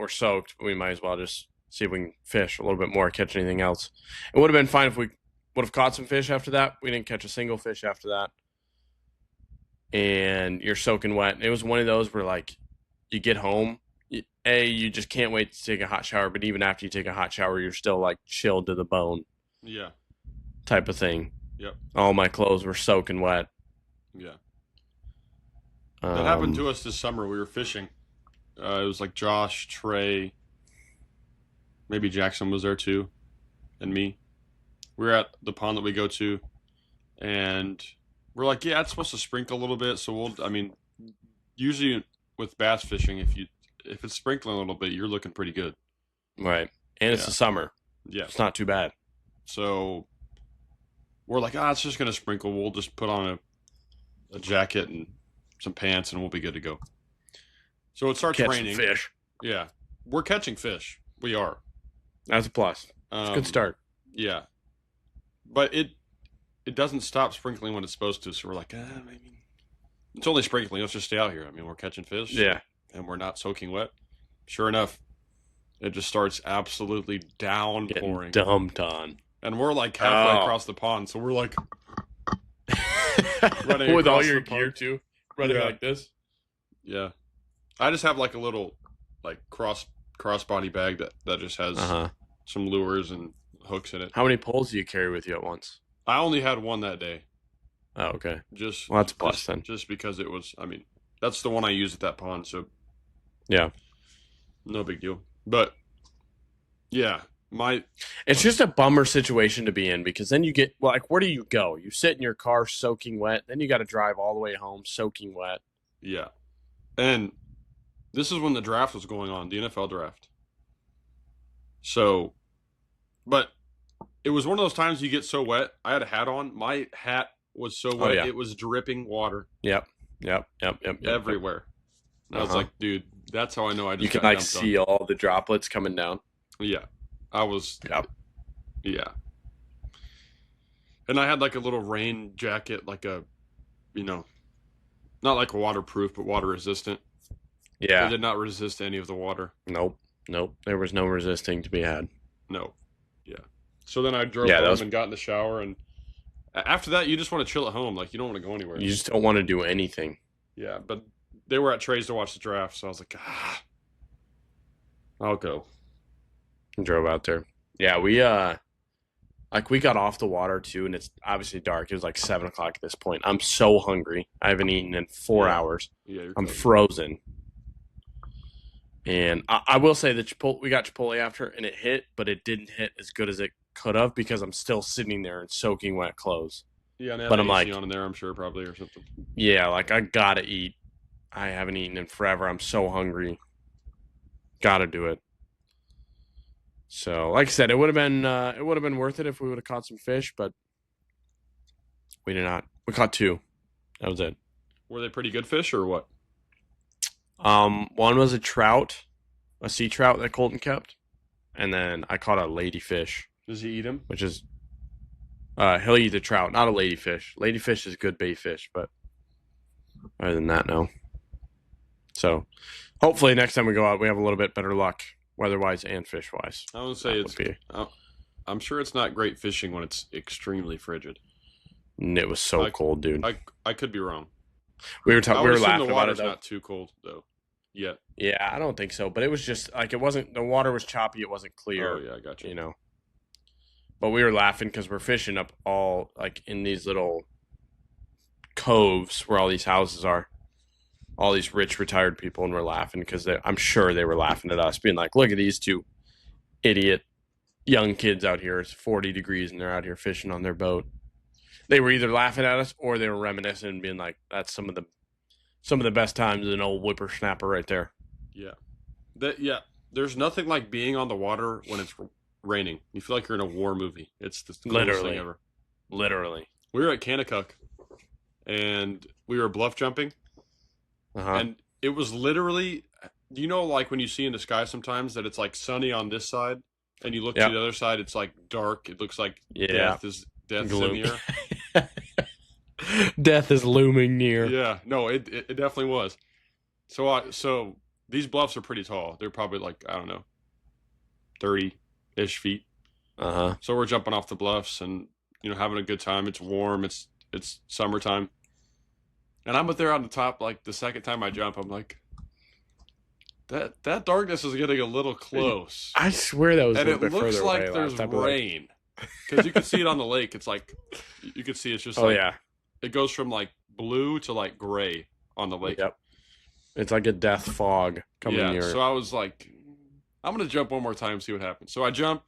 [SPEAKER 1] soaked. But we might as well just see if we can fish a little bit more, catch anything else. It would have been fine if we would have caught some fish after that. We didn't catch a single fish after that. And you're soaking wet. It was one of those where like you get home, you just can't wait to take a hot shower. But even after you take a hot shower, you're still like chilled to the bone,
[SPEAKER 2] Yeah.
[SPEAKER 1] type of thing.
[SPEAKER 2] Yep.
[SPEAKER 1] All my clothes were soaking wet.
[SPEAKER 2] Yeah. That happened to us this summer. We were fishing. It was like Josh, Trey, maybe Jackson was there too, and me. We were at the pond that we go to, and we're like, yeah, it's supposed to sprinkle a little bit. So usually with bass fishing, if it's sprinkling a little bit, you're looking pretty good.
[SPEAKER 1] Right. And it's the summer.
[SPEAKER 2] Yeah.
[SPEAKER 1] It's not too bad.
[SPEAKER 2] So we're like, it's just going to sprinkle. We'll just put on a jacket and some pants and we'll be good to go. So it starts raining.
[SPEAKER 1] Fish.
[SPEAKER 2] Yeah. We're catching fish. We are.
[SPEAKER 1] That's a plus. It's a good start.
[SPEAKER 2] Yeah. But it doesn't stop sprinkling when it's supposed to. So we're like, maybe it's only sprinkling. Let's just stay out here. I mean, we're catching fish.
[SPEAKER 1] Yeah.
[SPEAKER 2] And we're not soaking wet. Sure enough, it just starts absolutely downpouring.
[SPEAKER 1] Getting dumped on.
[SPEAKER 2] And we're like halfway across the pond. So we're like running
[SPEAKER 1] with all your
[SPEAKER 2] gear
[SPEAKER 1] too, running like this.
[SPEAKER 2] Yeah. I just have like a little like crossbody bag that just has some lures and hooks in it.
[SPEAKER 1] How many poles do you carry with you at once?
[SPEAKER 2] I only had one that day.
[SPEAKER 1] Oh, okay.
[SPEAKER 2] Well,
[SPEAKER 1] that's a plus then.
[SPEAKER 2] Just because it was, I mean, that's the one I used at that pond, so
[SPEAKER 1] yeah,
[SPEAKER 2] no big deal. But yeah,
[SPEAKER 1] it's just a bummer situation to be in because then you get like, where do you go? You sit in your car soaking wet, then you got to drive all the way home soaking wet.
[SPEAKER 2] Yeah, and this is when the draft was going on, the NFL draft. So, but it was one of those times you get so wet. I had a hat on. My hat was so wet, it was dripping water.
[SPEAKER 1] Yep.
[SPEAKER 2] Everywhere. I was like, dude, that's how I know I just
[SPEAKER 1] you can like see all the droplets coming down.
[SPEAKER 2] Yeah. I was. Yep. Yeah. And I had like a little rain jacket, like a, not like a waterproof, but water resistant.
[SPEAKER 1] Yeah.
[SPEAKER 2] It did not resist any of the water.
[SPEAKER 1] Nope. There was no resisting to be had.
[SPEAKER 2] No. Yeah. So then I drove home and got in the shower, and after that, you just want to chill at home. Like, you don't want to go anywhere.
[SPEAKER 1] You just don't want to do anything.
[SPEAKER 2] Yeah, but they were at Trey's to watch the draft, so I was like, I'll go.
[SPEAKER 1] And drove out there. Yeah, we got off the water too, and it's obviously dark. It was like 7 o'clock at this point. I'm so hungry. I haven't eaten in 4 hours.
[SPEAKER 2] Yeah,
[SPEAKER 1] I'm frozen. And I will say that we got Chipotle after, and it hit, but it didn't hit as good as it could have because I'm still sitting there in soaking wet clothes.
[SPEAKER 2] Yeah, but I'm like, on in there, I'm sure probably or something.
[SPEAKER 1] Yeah, like I gotta eat. I haven't eaten in forever. I'm so hungry. Gotta do it. So, like I said, it would have been worth it if we would have caught some fish, but we did not. We caught 2. That was it.
[SPEAKER 2] Were they pretty good fish or what?
[SPEAKER 1] One was a trout, a sea trout that Colton kept, and then I caught a ladyfish.
[SPEAKER 2] Does he eat him?
[SPEAKER 1] Which is, he'll eat the trout, not a ladyfish. Ladyfish is good bait fish, but other than that, no. So, hopefully next time we go out, we have a little bit better luck, weather-wise and fish-wise.
[SPEAKER 2] I would say I'm sure it's not great fishing when it's extremely frigid.
[SPEAKER 1] And it was so cold, dude.
[SPEAKER 2] I could be wrong.
[SPEAKER 1] We were laughing
[SPEAKER 2] the
[SPEAKER 1] about it.
[SPEAKER 2] Though. Not too cold though. Yet.
[SPEAKER 1] Yeah, I don't think so. But it was just like it wasn't. The water was choppy. It wasn't clear.
[SPEAKER 2] Oh yeah, I got you.
[SPEAKER 1] But we were laughing because we're fishing up all like in these little coves where all these houses are, all these rich retired people, and we're laughing because I'm sure they were laughing at us, being like, "Look at these 2 idiot young kids out here. It's 40 degrees and they're out here fishing on their boat." They were either laughing at us or they were reminiscing and being like, "That's some of the best times of an old whippersnapper right there."
[SPEAKER 2] Yeah. There's nothing like being on the water when it's raining. You feel like you're in a war movie. It's the coolest thing ever.
[SPEAKER 1] Literally.
[SPEAKER 2] We were at Kanakuk and we were bluff jumping. And it was literally, like when you see in the sky sometimes that it's like sunny on this side and you look to the other side, it's like dark. It looks like death is in the air.
[SPEAKER 1] Death is looming near.
[SPEAKER 2] Yeah, no, it definitely was. So these bluffs are pretty tall. They're probably like, I don't know, 30-ish feet. So we're jumping off the bluffs and having a good time. It's warm. It's summertime. And I'm up there on the top. Like the second time I jump, I'm like, That darkness is getting a little close.
[SPEAKER 1] I swear that was
[SPEAKER 2] and
[SPEAKER 1] a little
[SPEAKER 2] it
[SPEAKER 1] bit
[SPEAKER 2] looks
[SPEAKER 1] further
[SPEAKER 2] like
[SPEAKER 1] away
[SPEAKER 2] there's
[SPEAKER 1] last time,
[SPEAKER 2] rain. Because you can see it on the lake. It's like, you can see it's just it goes from like blue to like gray on the lake.
[SPEAKER 1] Yep. It's like a death fog coming near.
[SPEAKER 2] So I was like, I'm going to jump one more time and see what happens. So I jump,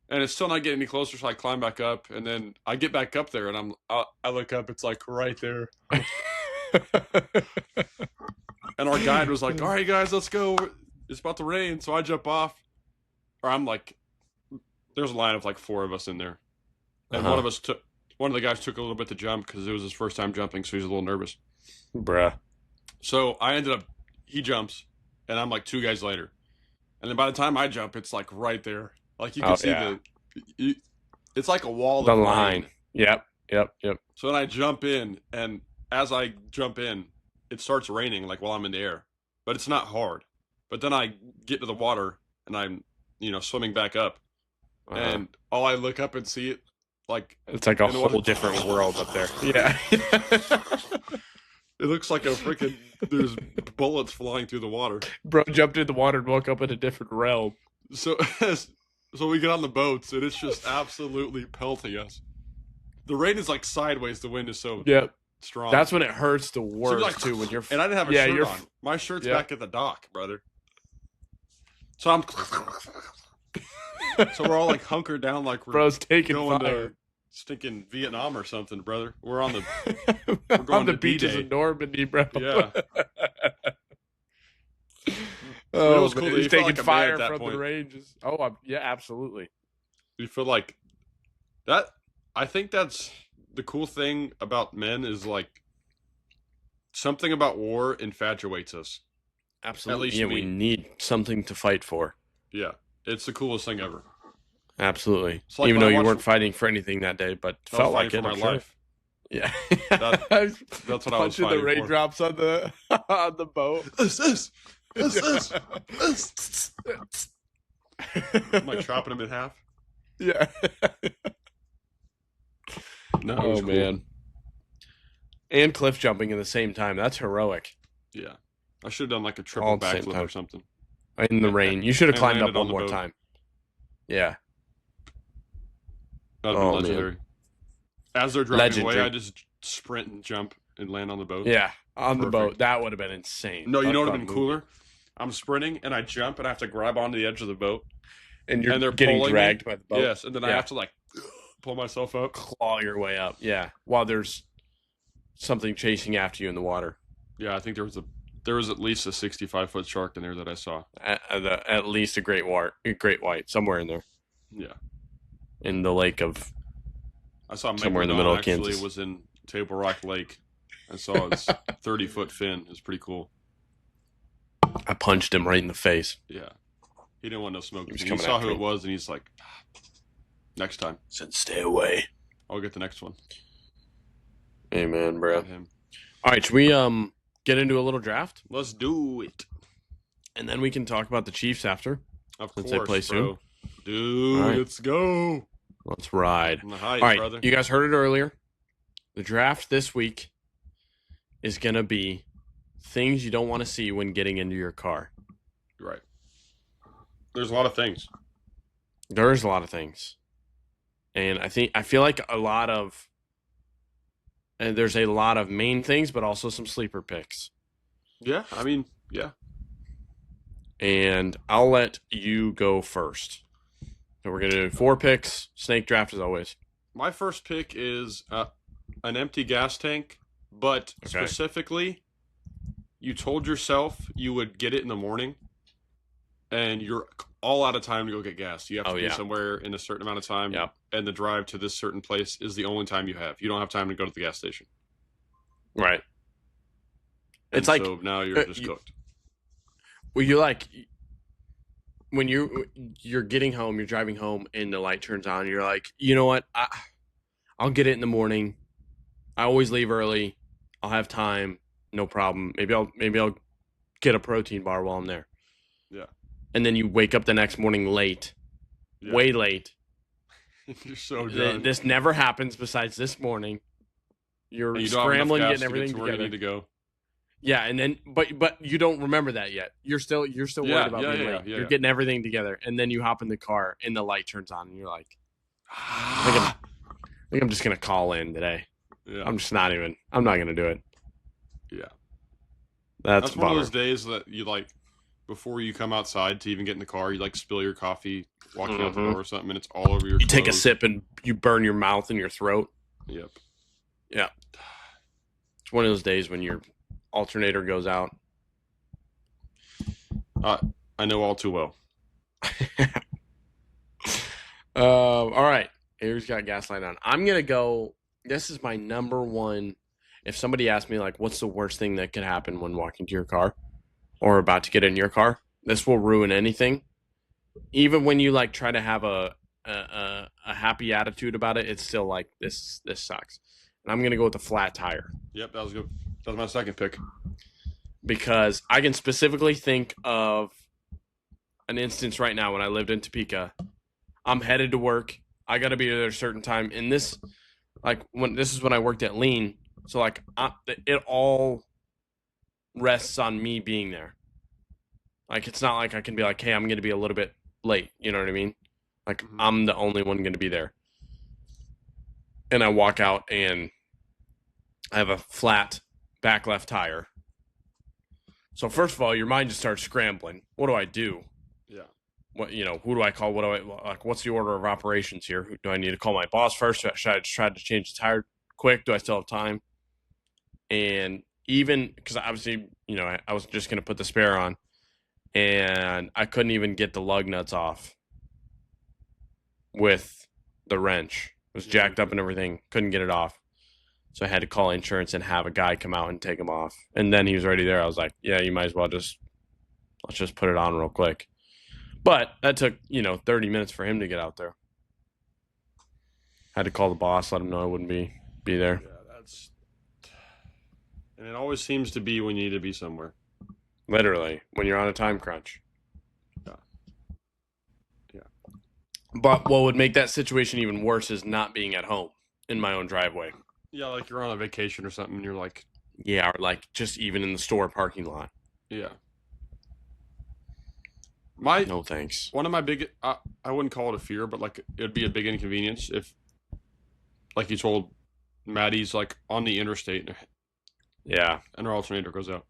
[SPEAKER 2] and it's still not getting any closer, so I climb back up, and then I get back up there, and I look up, it's like right there. And our guide was like, all right, guys, let's go. It's about to rain. So I jump off, or I'm like, there's a line of like 4 of us in there. And one of the guys took a little bit to jump because it was his first time jumping, so he's a little nervous.
[SPEAKER 1] Bruh.
[SPEAKER 2] So I ended up, he jumps, and I'm like 2 guys later. And then by the time I jump, it's like right there. Like you can see it's like a wall of
[SPEAKER 1] line. Yep.
[SPEAKER 2] So then I jump in, and as I jump in, it starts raining like while I'm in the air. But it's not hard. But then I get to the water, and I'm, swimming back up. And all I look up and see it, like...
[SPEAKER 1] It's like a whole different world up there. Yeah.
[SPEAKER 2] It looks like a freaking... There's bullets flying through the water.
[SPEAKER 1] Bro jumped in the water and woke up in a different realm.
[SPEAKER 2] So we get on the boats, and it's just absolutely pelting us. The rain is like sideways. The wind is so strong.
[SPEAKER 1] That's when it hurts the worst, too. When you're...
[SPEAKER 2] And I didn't have a shirt on. My shirt's back at the dock, brother. So I'm... So we're all like hunkered down like we're
[SPEAKER 1] Bro's taking
[SPEAKER 2] going
[SPEAKER 1] fire.
[SPEAKER 2] to stinking Vietnam or something, brother. We're on the
[SPEAKER 1] we're going on the beaches of Normandy, bro.
[SPEAKER 2] Yeah.
[SPEAKER 1] Oh,
[SPEAKER 2] it was cool.
[SPEAKER 1] He's taking fire
[SPEAKER 2] from
[SPEAKER 1] the ranges. Oh, yeah, absolutely.
[SPEAKER 2] You feel like that. I think that's the cool thing about men is like something about war infatuates us.
[SPEAKER 1] Absolutely. At least we need something to fight for.
[SPEAKER 2] Yeah. It's the coolest thing ever.
[SPEAKER 1] Absolutely. Like even though you weren't fighting for anything that day, but felt like it.
[SPEAKER 2] For my life.
[SPEAKER 1] Yeah.
[SPEAKER 2] That's what I was fighting
[SPEAKER 1] the raindrops for. On the boat.
[SPEAKER 2] This. Am I chopping him in half?
[SPEAKER 1] Yeah.
[SPEAKER 2] No.
[SPEAKER 1] Oh, cool. Man. And cliff jumping at the same time. That's heroic.
[SPEAKER 2] Yeah. I should have done like a triple backflip or something.
[SPEAKER 1] In the rain. You should have climbed up one more time. Yeah.
[SPEAKER 2] That would have been legendary. Man. As they're driving away, I just sprint and jump and land on the boat.
[SPEAKER 1] Yeah, on the boat. That would have been insane.
[SPEAKER 2] No, you know what would have been cooler? I'm sprinting, and I jump, and I have to grab onto the edge of the boat.
[SPEAKER 1] And they're getting dragged by the boat.
[SPEAKER 2] Yes, and then I have to, like, pull myself up.
[SPEAKER 1] Claw your way up, yeah. While there's something chasing after you in the water.
[SPEAKER 2] Yeah, I think there was at least a 65-foot shark in there that I saw.
[SPEAKER 1] At least a great white, somewhere in there.
[SPEAKER 2] Yeah.
[SPEAKER 1] In the lake of...
[SPEAKER 2] I saw
[SPEAKER 1] somewhere in the middle of Kansas.
[SPEAKER 2] Actually was in Table Rock Lake. I saw his 30-foot fin. It was pretty cool.
[SPEAKER 1] I punched him right in the face.
[SPEAKER 2] Yeah. He didn't want no smoke.
[SPEAKER 1] He
[SPEAKER 2] saw who it was, and he's like, next time.
[SPEAKER 1] Said, stay away.
[SPEAKER 2] I'll get the next one.
[SPEAKER 1] Amen, bro. All right, should we get into a little draft?
[SPEAKER 2] Let's do it.
[SPEAKER 1] And then we can talk about the Chiefs after.
[SPEAKER 2] Of course,
[SPEAKER 1] they play
[SPEAKER 2] soon. Dude, let's go.
[SPEAKER 1] Let's ride.
[SPEAKER 2] On the height,
[SPEAKER 1] all right,
[SPEAKER 2] brother.
[SPEAKER 1] You guys heard it earlier. The draft this week is going to be things you don't want to see when getting into your car.
[SPEAKER 2] Right. There's a lot of things.
[SPEAKER 1] There's a lot of things. And I feel like there's a lot of main things, but also some sleeper picks.
[SPEAKER 2] Yeah, I mean, yeah.
[SPEAKER 1] And I'll let you go first. So we're going to do 4 picks, snake draft as always.
[SPEAKER 2] My first pick is an empty gas tank, but specifically, you told yourself you would get it in the morning, and you're all out of time to go get gas. You have to be somewhere in a certain amount of time, and the drive to this certain place is the only time you have. You don't have time to go to the gas station.
[SPEAKER 1] Right.
[SPEAKER 2] And so now you're just cooked.
[SPEAKER 1] Well, you're like... When you're getting home, you're driving home, and the light turns on, you're like, you know what? I'll get it in the morning. I always leave early. I'll have time, no problem. Maybe I'll get a protein bar while I'm there.
[SPEAKER 2] Yeah.
[SPEAKER 1] And then you wake up the next morning late, way late.
[SPEAKER 2] You're so done.
[SPEAKER 1] This never happens besides this morning. You're scrambling, getting everything together.
[SPEAKER 2] Where you need to go.
[SPEAKER 1] Yeah, and then but you don't remember that yet. You're still worried about being late. You're getting everything together, and then you hop in the car, and the light turns on, and you're like, I think I'm just gonna call in today.
[SPEAKER 2] Yeah.
[SPEAKER 1] I'm not gonna do it.
[SPEAKER 2] Yeah.
[SPEAKER 1] That's
[SPEAKER 2] one of those days that you like before you come outside to even get in the car, you like spill your coffee walking out the door or something, and it's all over your clothes.
[SPEAKER 1] Take a sip and you burn your mouth and your throat.
[SPEAKER 2] Yep.
[SPEAKER 1] Yeah. It's one of those days when your alternator goes out.
[SPEAKER 2] I know all too well.
[SPEAKER 1] All right. Here's got gaslight on. I'm gonna go. This is my number one. If somebody asks me like, what's the worst thing that could happen when walking to your car or about to get in your car, this will ruin anything. Even when you like try to have a happy attitude about it, it's still like this sucks. And I'm gonna go with the flat tire.
[SPEAKER 2] Yep, that was good. That was my second pick.
[SPEAKER 1] Because I can specifically think of an instance right now when I lived in Topeka. I'm headed to work. I got to be there at a certain time. And this, like, this is when I worked at Lean. So, like, it all rests on me being there. Like, it's not like I can be like, hey, I'm going to be a little bit late. You know what I mean? Like, I'm the only one going to be there. And I walk out and I have a flat back left tire. So first of all, your mind just starts scrambling. What do I do?
[SPEAKER 2] Yeah.
[SPEAKER 1] What, who do I call? What's the order of operations here? Do I need to call my boss first? Should I just try to change the tire quick? Do I still have time? And even because obviously, I was just going to put the spare on and I couldn't even get the lug nuts off with the wrench. It was jacked up and everything. Couldn't get it off. So I had to call insurance and have a guy come out and take them off. And then he was already there. I was like, yeah, you might as well let's just put it on real quick. But that took, 30 minutes for him to get out there. Had to call the boss, let him know I wouldn't be there.
[SPEAKER 2] Yeah, and it always seems to be when you need to be somewhere.
[SPEAKER 1] Literally, when you're on a time crunch.
[SPEAKER 2] Yeah.
[SPEAKER 1] But what would make that situation even worse is not being at home in my own driveway.
[SPEAKER 2] Yeah, like you're on a vacation or something, and you're like...
[SPEAKER 1] Yeah, or like just even in the store parking lot.
[SPEAKER 2] Yeah.
[SPEAKER 1] No thanks.
[SPEAKER 2] One of my big... I wouldn't call it a fear, but like it would be a big inconvenience if, like you told, Maddie's like on the interstate.
[SPEAKER 1] Yeah.
[SPEAKER 2] And her alternator goes out.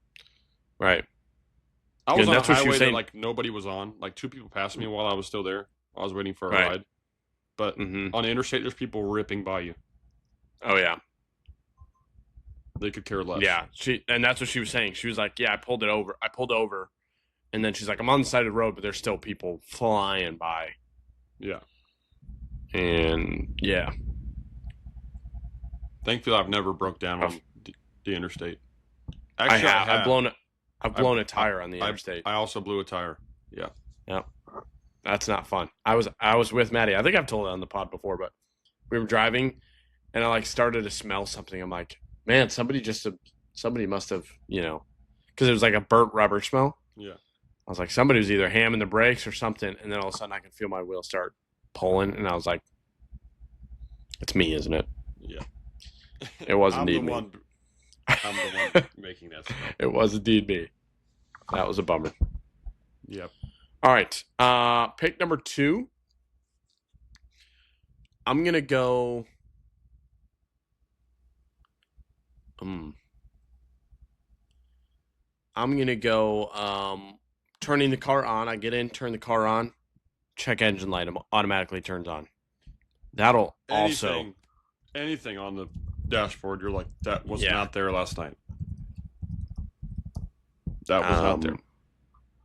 [SPEAKER 1] Right.
[SPEAKER 2] I was on a highway that like nobody was on. Like 2 people passed me while I was still there. I was waiting for a ride. But on the interstate, there's people ripping by you.
[SPEAKER 1] Oh, yeah.
[SPEAKER 2] They could care less.
[SPEAKER 1] Yeah, and that's what she was saying. She was like, yeah, I pulled over. And then she's like, I'm on the side of the road, but there's still people flying by.
[SPEAKER 2] Yeah.
[SPEAKER 1] And, yeah.
[SPEAKER 2] Thankfully, I've never broke down on the interstate.
[SPEAKER 1] Actually, I have. I've blown a tire on the interstate.
[SPEAKER 2] I also blew a tire. Yeah.
[SPEAKER 1] Yeah. That's not fun. I was with Maddie. I think I've told it on the pod before, but we were driving, and I like started to smell something. I'm like, man, somebody must have, because it was like a burnt rubber smell.
[SPEAKER 2] Yeah.
[SPEAKER 1] I was like, somebody was either hamming the brakes or something, and then all of a sudden I can feel my wheel start pulling, and I was like, it's me, isn't it?
[SPEAKER 2] Yeah.
[SPEAKER 1] It was indeed me.
[SPEAKER 2] I'm the one making that smell.
[SPEAKER 1] It was indeed me. That was a bummer.
[SPEAKER 2] Yep.
[SPEAKER 1] All right. Pick number 2. I'm going to go... I'm going to go turning the car on. I get in, turn the car on, check engine light automatically turns on. That'll
[SPEAKER 2] anything on the dashboard, you're like, that was not there last night. That was not there.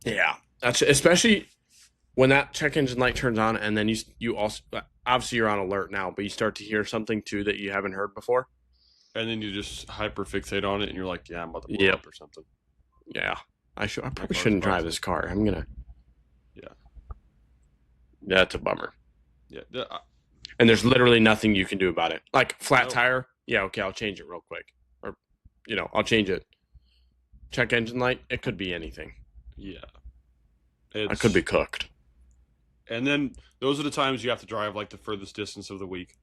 [SPEAKER 1] Yeah. That's especially when that check engine light turns on, and then you also obviously you're on alert now, but you start to hear something too that you haven't heard before.
[SPEAKER 2] And then you just hyper fixate on it, and you're like, yeah, I'm about to blow up or something.
[SPEAKER 1] Yeah. I probably shouldn't drive this car. I'm going to...
[SPEAKER 2] Yeah.
[SPEAKER 1] That's a bummer.
[SPEAKER 2] Yeah.
[SPEAKER 1] And there's literally nothing you can do about it. Like, flat tire, yeah, okay, I'll change it real quick. Or, I'll change it. Check engine light, it could be anything.
[SPEAKER 2] Yeah.
[SPEAKER 1] I could be cooked.
[SPEAKER 2] And then those are the times you have to drive, like, the furthest distance of the week.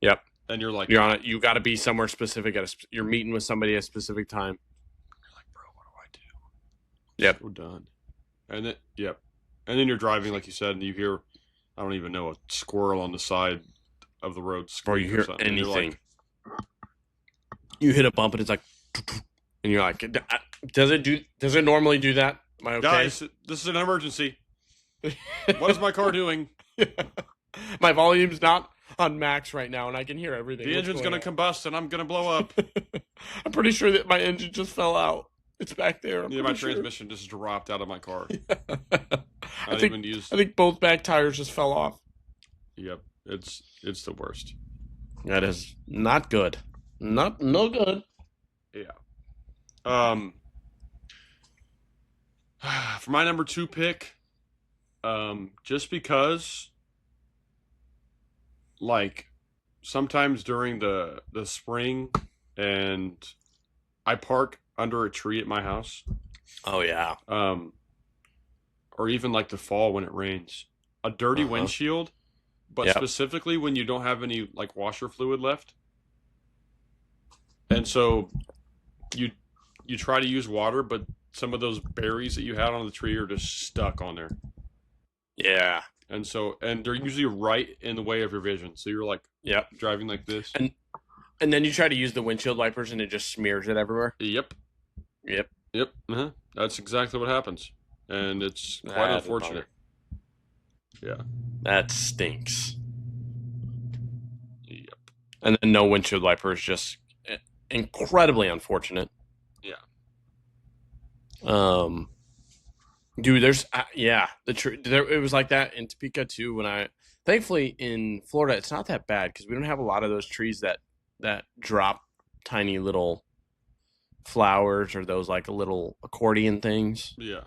[SPEAKER 1] Yep.
[SPEAKER 2] And you're like...
[SPEAKER 1] You're on it. You got to be somewhere specific. You're meeting with somebody at a specific time. Yep.
[SPEAKER 2] So done. And then, yep. And then you're driving, like you said, and you hear, I don't even know, a squirrel on the side of the road
[SPEAKER 1] Or you hear
[SPEAKER 2] something.
[SPEAKER 1] anything. You hit a bump and it's like, and you're like, does it normally do that? Am I okay?
[SPEAKER 2] Guys, this is an emergency. What is my car doing?
[SPEAKER 1] My volume's not on max right now, and I can hear everything.
[SPEAKER 2] The engine's going to combust, and I'm going to blow up.
[SPEAKER 1] I'm pretty sure that my engine just fell out. It's back there.
[SPEAKER 2] My transmission just dropped out of my car.
[SPEAKER 1] I think both back tires just fell off.
[SPEAKER 2] Yep, it's the worst.
[SPEAKER 1] That is not good. No good.
[SPEAKER 2] Yeah. For my number 2 pick, just because, like, sometimes during the spring, and I park under a tree at my house.
[SPEAKER 1] Oh yeah.
[SPEAKER 2] Or even like the fall when it rains, a dirty windshield, but specifically when you don't have any like washer fluid left, and so you try to use water, but some of those berries that you had on the tree are just stuck on there.
[SPEAKER 1] Yeah.
[SPEAKER 2] And they're usually right in the way of your vision. So you're like, driving like this.
[SPEAKER 1] And then you try to use the windshield wipers and it just smears it everywhere.
[SPEAKER 2] Yep. Uh-huh. That's exactly what happens. And it's quite unfortunate. Yeah.
[SPEAKER 1] That stinks.
[SPEAKER 2] Yep.
[SPEAKER 1] And then no windshield wipers, just incredibly unfortunate.
[SPEAKER 2] Yeah.
[SPEAKER 1] Dude, there's it was like that in Topeka too. Thankfully in Florida, it's not that bad because we don't have a lot of those trees that drop tiny little flowers or those like little accordion things.
[SPEAKER 2] Yeah.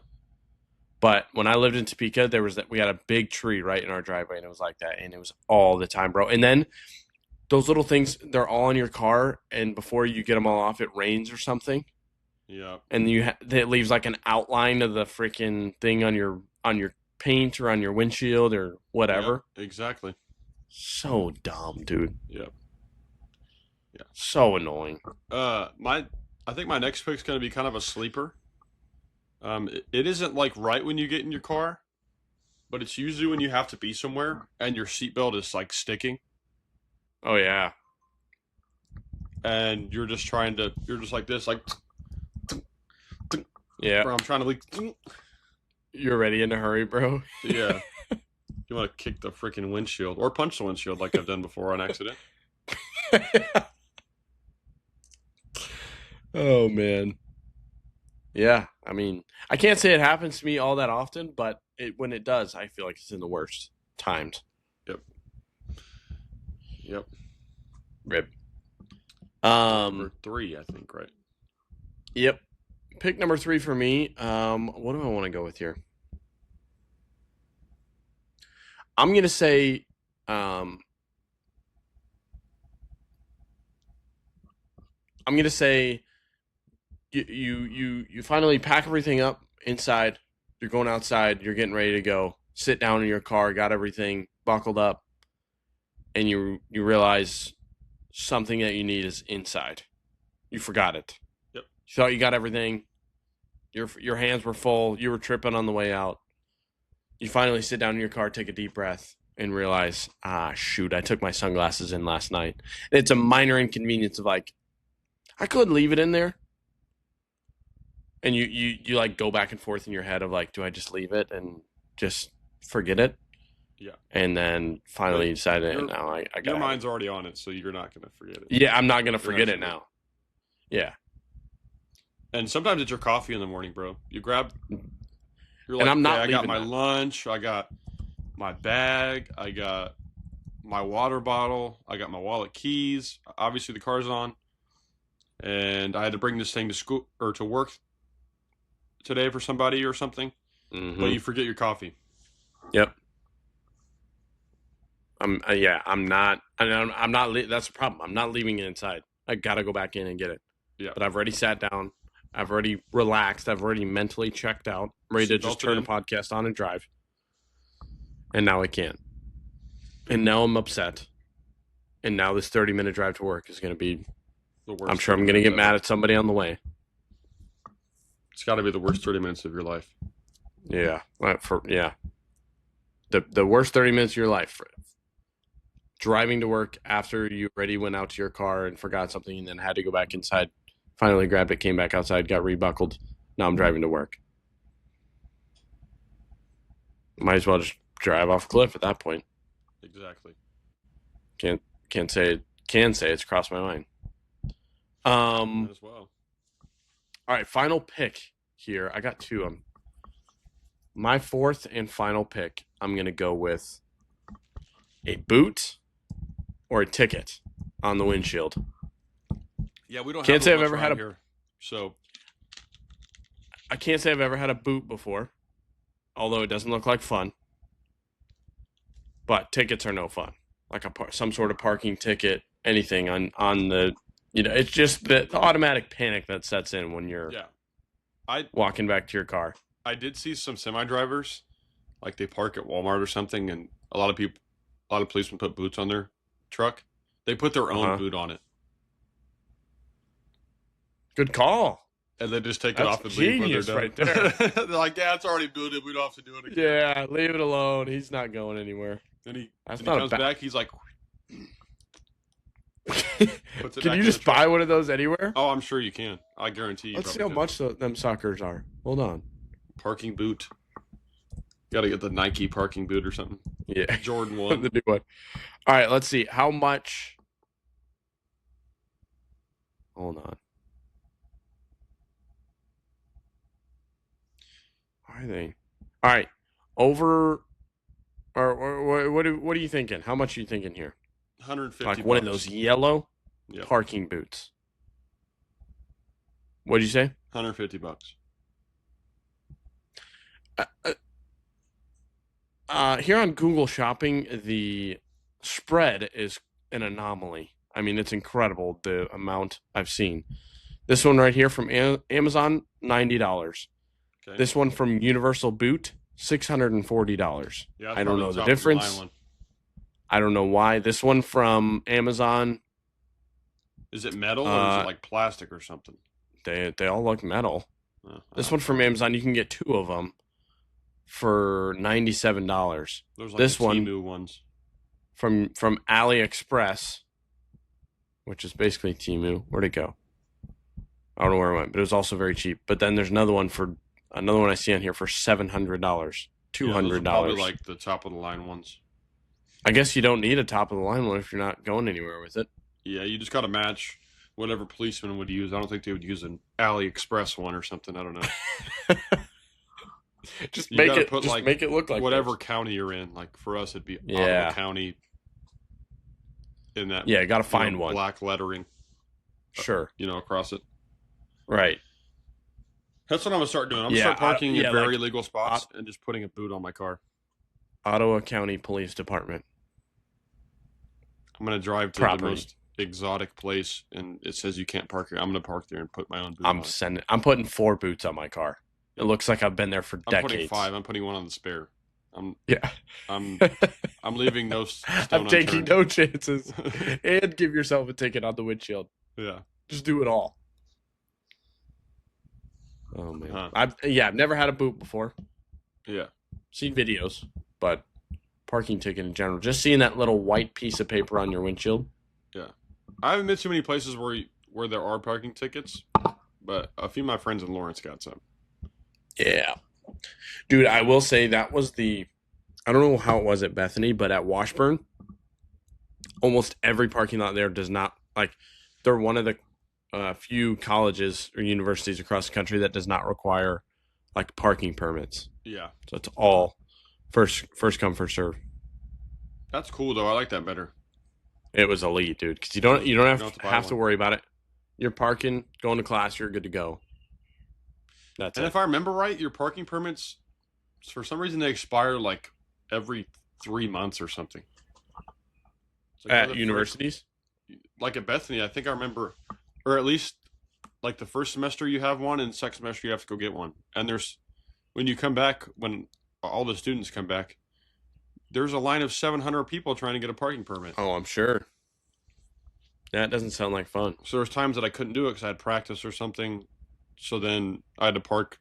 [SPEAKER 1] But when I lived in Topeka, we had a big tree right in our driveway, and it was like that, and it was all the time, bro. And then those little things, they're all in your car, and before you get them all off, it rains or something.
[SPEAKER 2] Yeah.
[SPEAKER 1] And it leaves like an outline of the freaking thing on your paint or on your windshield or whatever.
[SPEAKER 2] Yep, exactly.
[SPEAKER 1] So dumb, dude.
[SPEAKER 2] Yep. Yeah.
[SPEAKER 1] So annoying.
[SPEAKER 2] I think my next pick is going to be kind of a sleeper. It isn't like right when you get in your car, but it's usually when you have to be somewhere and your seatbelt is like sticking.
[SPEAKER 1] Oh yeah.
[SPEAKER 2] And you're just like this, like.
[SPEAKER 1] Yeah.
[SPEAKER 2] Bro, I'm trying to like.
[SPEAKER 1] You're ready in a hurry, bro.
[SPEAKER 2] Yeah. You want to kick the freaking windshield or punch the windshield like I've done before on accident.
[SPEAKER 1] Oh man. Yeah, I mean, I can't say it happens to me all that often, but when it does, I feel like it's in the worst times.
[SPEAKER 2] Yep.
[SPEAKER 1] Rip.
[SPEAKER 2] Number 3, I think, right?
[SPEAKER 1] Yep. Pick number 3 for me. What do I want to go with here? I'm gonna say, you finally pack everything up inside. You're going outside. You're getting ready to go. Sit down in your car. Got everything buckled up, and you realize something that you need is inside. You forgot it.
[SPEAKER 2] Yep.
[SPEAKER 1] You thought you got everything. Your hands were full. You were tripping on the way out. You finally sit down in your car, take a deep breath, and realize, shoot, I took my sunglasses in last night. And it's a minor inconvenience of like, I could leave it in there. And you like go back and forth in your head of like, do I just leave it and just forget it?
[SPEAKER 2] Yeah.
[SPEAKER 1] And then finally you decide it. Now I got
[SPEAKER 2] your mind's already on it, so you're not going to forget it.
[SPEAKER 1] Yeah, I'm not going to forget it now. Yeah.
[SPEAKER 2] And sometimes it's your coffee in the morning, bro. You're like,
[SPEAKER 1] and I'm not
[SPEAKER 2] I got my
[SPEAKER 1] that.
[SPEAKER 2] lunch, I got my bag, I got my water bottle, I got my wallet, keys. Obviously, the car's on, and I had to bring this thing to school or to work today for somebody or something.
[SPEAKER 1] Mm-hmm.
[SPEAKER 2] But you forget your coffee.
[SPEAKER 1] Yep. I'm not. That's the problem. I'm not leaving it inside. I gotta go back in and get it.
[SPEAKER 2] Yeah.
[SPEAKER 1] But I've already sat down. I've already relaxed. I've already mentally checked out. I'm ready to just turn the podcast on and drive. And now I can't. And now I'm upset. And now this 30-minute drive to work is going to be the worst. I'm sure I'm going to get mad at somebody on the way.
[SPEAKER 2] It's got to be the worst 30 minutes of your life.
[SPEAKER 1] Yeah. The worst 30 minutes of your life. Driving to work after you already went out to your car and forgot something and then had to go back inside. Finally grabbed it, came back outside, got rebuckled. Now I'm driving to work. Might as well just drive off a cliff at that point.
[SPEAKER 2] Exactly.
[SPEAKER 1] Can say it's crossed my mind.
[SPEAKER 2] As well.
[SPEAKER 1] All right, final pick here. I got two. My fourth and final pick. I'm gonna go with a boot or a ticket on the windshield.
[SPEAKER 2] Yeah, we don't.
[SPEAKER 1] Can't say I've ever had
[SPEAKER 2] here, so
[SPEAKER 1] I can't say I've ever had a boot before, although it doesn't look like fun. But tickets are no fun. Like some sort of parking ticket, anything on the, it's just the automatic panic that sets in when you're walking back to your car.
[SPEAKER 2] I did see some semi-drivers, like they park at Walmart or something, and a lot of policemen put boots on their truck. They put their own boot on it.
[SPEAKER 1] Good call.
[SPEAKER 2] And they just take it off and leave when they're done.
[SPEAKER 1] Right there.
[SPEAKER 2] They're like, yeah, it's already booted. We don't have to do it again.
[SPEAKER 1] Yeah, leave it alone. He's not going anywhere.
[SPEAKER 2] And he comes back. He's like,
[SPEAKER 1] can you just buy one of those anywhere?
[SPEAKER 2] Oh, I'm sure you can. I guarantee you.
[SPEAKER 1] Let's see how much them suckers are. Hold on.
[SPEAKER 2] Parking boot. Got to get the Nike parking boot or something.
[SPEAKER 1] Yeah.
[SPEAKER 2] Jordan 1.
[SPEAKER 1] The new one. All right, let's see. How much? Hold on. Are they? All right. Or what are you thinking? How much are you thinking here?
[SPEAKER 2] 150.
[SPEAKER 1] Like one of those yellow parking boots. What did you say?
[SPEAKER 2] $150.
[SPEAKER 1] Here on Google Shopping, the spread is an anomaly. I mean, it's incredible the amount I've seen. This one right here from Amazon, $90. Okay. This one from Universal Boot, $640.
[SPEAKER 2] Yeah,
[SPEAKER 1] I don't know the difference. I don't know why. This one from Amazon.
[SPEAKER 2] Is it metal or is it like plastic or something?
[SPEAKER 1] They all look metal. This one from Amazon, you can get two of them for $97.
[SPEAKER 2] Those like
[SPEAKER 1] this one
[SPEAKER 2] Temu ones
[SPEAKER 1] from AliExpress, which is basically Temu. Where'd it go? I don't know where it went, but it was also very cheap. But then there's another one I see on here for $700, $200.
[SPEAKER 2] Yeah, probably like the top of the line ones.
[SPEAKER 1] I guess you don't need a top of the line one if you're not going anywhere with it.
[SPEAKER 2] Yeah, you just got to match whatever policeman would use. I don't think they would use an AliExpress one or something. I don't know.
[SPEAKER 1] Just make it look like
[SPEAKER 2] whatever
[SPEAKER 1] this.
[SPEAKER 2] County you're in. Like for us, it'd be Ottawa County. In that,
[SPEAKER 1] got to find one
[SPEAKER 2] black lettering.
[SPEAKER 1] Sure,
[SPEAKER 2] across it.
[SPEAKER 1] Right.
[SPEAKER 2] That's what I'm gonna start doing. I'm gonna start parking in very illegal spots and just putting a boot on my car.
[SPEAKER 1] Ottawa County Police Department.
[SPEAKER 2] I'm gonna drive to the most exotic place, and it says you can't park here. I'm gonna park there and put my own boot on.
[SPEAKER 1] I'm putting 4 boots on my car. It looks like I've been there for decades.
[SPEAKER 2] I'm putting 5. I'm putting one on the spare. I'm leaving no stone
[SPEAKER 1] I'm taking no chances. And give yourself a ticket on the windshield.
[SPEAKER 2] Yeah.
[SPEAKER 1] Just do it all. Oh man. I've never had a boot before.
[SPEAKER 2] Yeah.
[SPEAKER 1] Seen videos, but parking ticket in general. Just seeing that little white piece of paper on your windshield.
[SPEAKER 2] Yeah. I haven't been too many places where there are parking tickets, but a few of my friends in Lawrence got some.
[SPEAKER 1] Yeah. Dude, I will say that was I don't know how it was at Bethany, but at Washburn, almost every parking lot there does not, they're one of the few colleges or universities across the country that does not require, parking permits.
[SPEAKER 2] Yeah.
[SPEAKER 1] So it's all first come, first serve.
[SPEAKER 2] That's cool, though. I like that better.
[SPEAKER 1] It was elite, dude, because you don't have to worry about it. You're parking, going to class, you're good to go. That's
[SPEAKER 2] and
[SPEAKER 1] it.
[SPEAKER 2] If I remember right, your parking permits, for some reason, they expire every 3 months or something.
[SPEAKER 1] At universities?
[SPEAKER 2] Like at Bethany, I think I remember, or at least the first semester you have one, and second semester you have to go get one. And when you come back, when all the students come back, there's a line of 700 people trying to get a parking permit.
[SPEAKER 1] Oh, I'm sure. That doesn't sound like fun.
[SPEAKER 2] So there's times that I couldn't do it because I had practice or something. So then I had to park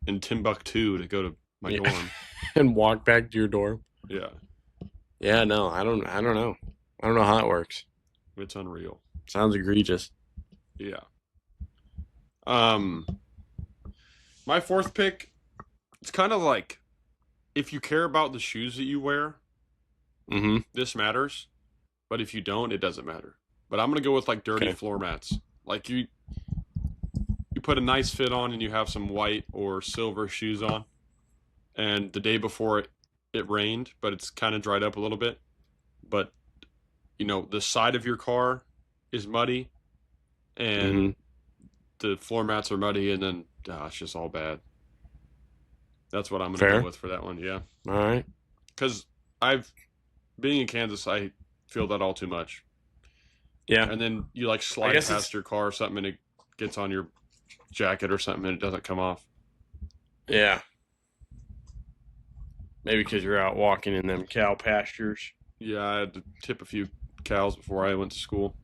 [SPEAKER 2] in Timbuktu to go to my dorm.
[SPEAKER 1] And walk back to your dorm.
[SPEAKER 2] Yeah.
[SPEAKER 1] Yeah, no, I don't know. I don't know how it works.
[SPEAKER 2] It's unreal.
[SPEAKER 1] Sounds egregious.
[SPEAKER 2] Yeah. My fourth pick, it's kind of like if you care about the shoes that you wear, this matters. But if you don't, it doesn't matter. But I'm gonna go with like dirty floor mats. Like you put a nice fit on and you have some white or silver shoes on, and the day before it rained, but it's kind of dried up a little bit. But the side of your car is muddy, and the floor mats are muddy, and then it's just all bad. That's what I'm gonna go with for that one. Yeah.
[SPEAKER 1] All right.
[SPEAKER 2] Because being in Kansas, I feel that all too much.
[SPEAKER 1] Yeah.
[SPEAKER 2] And then you like slide past your car or something, and it gets on your jacket or something, and it doesn't come off.
[SPEAKER 1] Yeah. Maybe because you're out walking in them cow pastures.
[SPEAKER 2] Yeah, I had to tip a few cows before I went to school.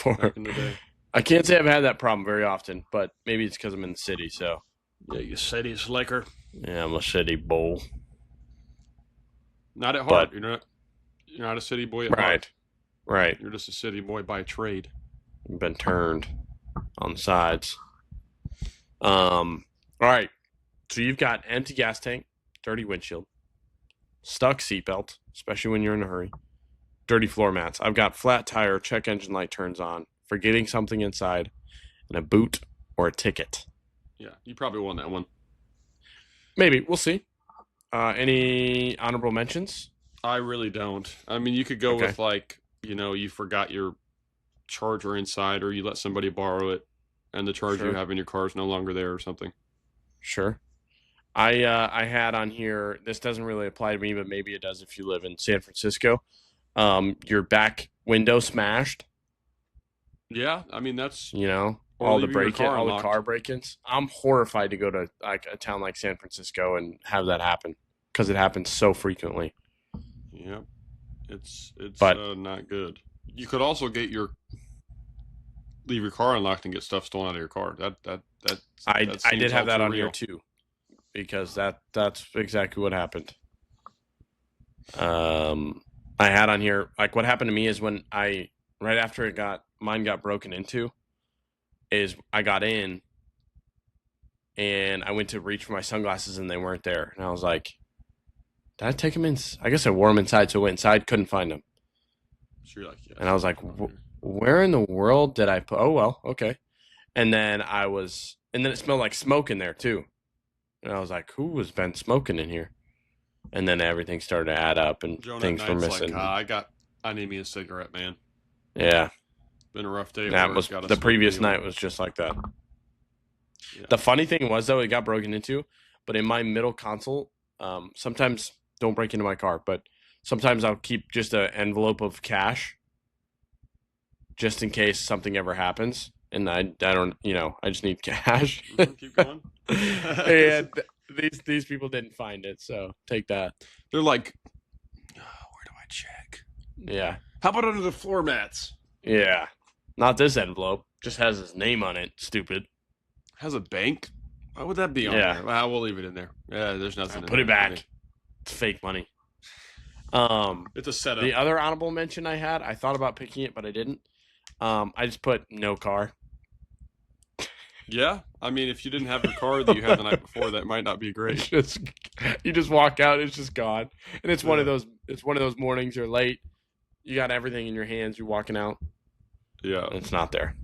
[SPEAKER 2] Back in the day.
[SPEAKER 1] I can't say I've had that problem very often, but maybe it's because I'm in the city. So.
[SPEAKER 2] Yeah, you city slicker.
[SPEAKER 1] Yeah, I'm a city bull.
[SPEAKER 2] Not at heart. You're not a city boy at heart.
[SPEAKER 1] Right.
[SPEAKER 2] You're just a city boy by trade.
[SPEAKER 1] You've been turned on the sides. All right. So you've got empty gas tank, dirty windshield, stuck seatbelt, especially when you're in a hurry, dirty floor mats. I've got flat tire, check engine light turns on, forgetting something inside, and a boot or a ticket.
[SPEAKER 2] Yeah, you probably won that one.
[SPEAKER 1] Maybe. We'll see. Any honorable mentions?
[SPEAKER 2] I really don't. I mean, you could go with like, you forgot your charger inside, or you let somebody borrow it, and the charger you have in your car is no longer there or something.
[SPEAKER 1] Sure. I had on here, this doesn't really apply to me, but maybe it does if you live in San Francisco. Your back window smashed.
[SPEAKER 2] Yeah, I mean, that's...
[SPEAKER 1] all the car break-ins. I'm horrified to go to like a town like San Francisco and have that happen because it happens so frequently.
[SPEAKER 2] Yep, it's not good. You could also leave your car unlocked and get stuff stolen out of your car.
[SPEAKER 1] I did have that on here too, because that's exactly what happened. I had on here, like, what happened to me is when right after mine got broken into, is I got in and I went to reach for my sunglasses and they weren't there. And I was like, did I take them in? I guess I wore them inside. So I went inside, couldn't find them.
[SPEAKER 2] So you're like, yeah.
[SPEAKER 1] And I was like, where in the world did I put? Oh, well, okay. And then it smelled like smoke in there too. And I was like, who has been smoking in here? And then everything started to add up and things were missing.
[SPEAKER 2] Like, I need me a cigarette, man.
[SPEAKER 1] Yeah.
[SPEAKER 2] Been a rough day.
[SPEAKER 1] That was the previous night was just like that. Yeah. The funny thing was, though, it got broken into, but in my middle console, sometimes don't break into my car, but sometimes I'll keep just an envelope of cash just in case something ever happens. And I don't, I just need cash.
[SPEAKER 2] Keep going.
[SPEAKER 1] And these people didn't find it, so take that.
[SPEAKER 2] They're like, where do I check?
[SPEAKER 1] Yeah.
[SPEAKER 2] How about under the floor mats?
[SPEAKER 1] Yeah. Not this envelope. Just has his name on it. Stupid.
[SPEAKER 2] Has a bank? Why would that be on there? Well, we'll leave it in there. Yeah, there's nothing.
[SPEAKER 1] Put it back. It's fake money.
[SPEAKER 2] It's a setup.
[SPEAKER 1] The other honorable mention I had, I thought about picking it, but I didn't. I just put no car.
[SPEAKER 2] Yeah, I mean, if you didn't have your car that you had the night before, that might not be great.
[SPEAKER 1] You just walk out, it's just gone, and it's one of those. It's one of those mornings you're late. You got everything in your hands. You're walking out.
[SPEAKER 2] Yeah,
[SPEAKER 1] and it's not there.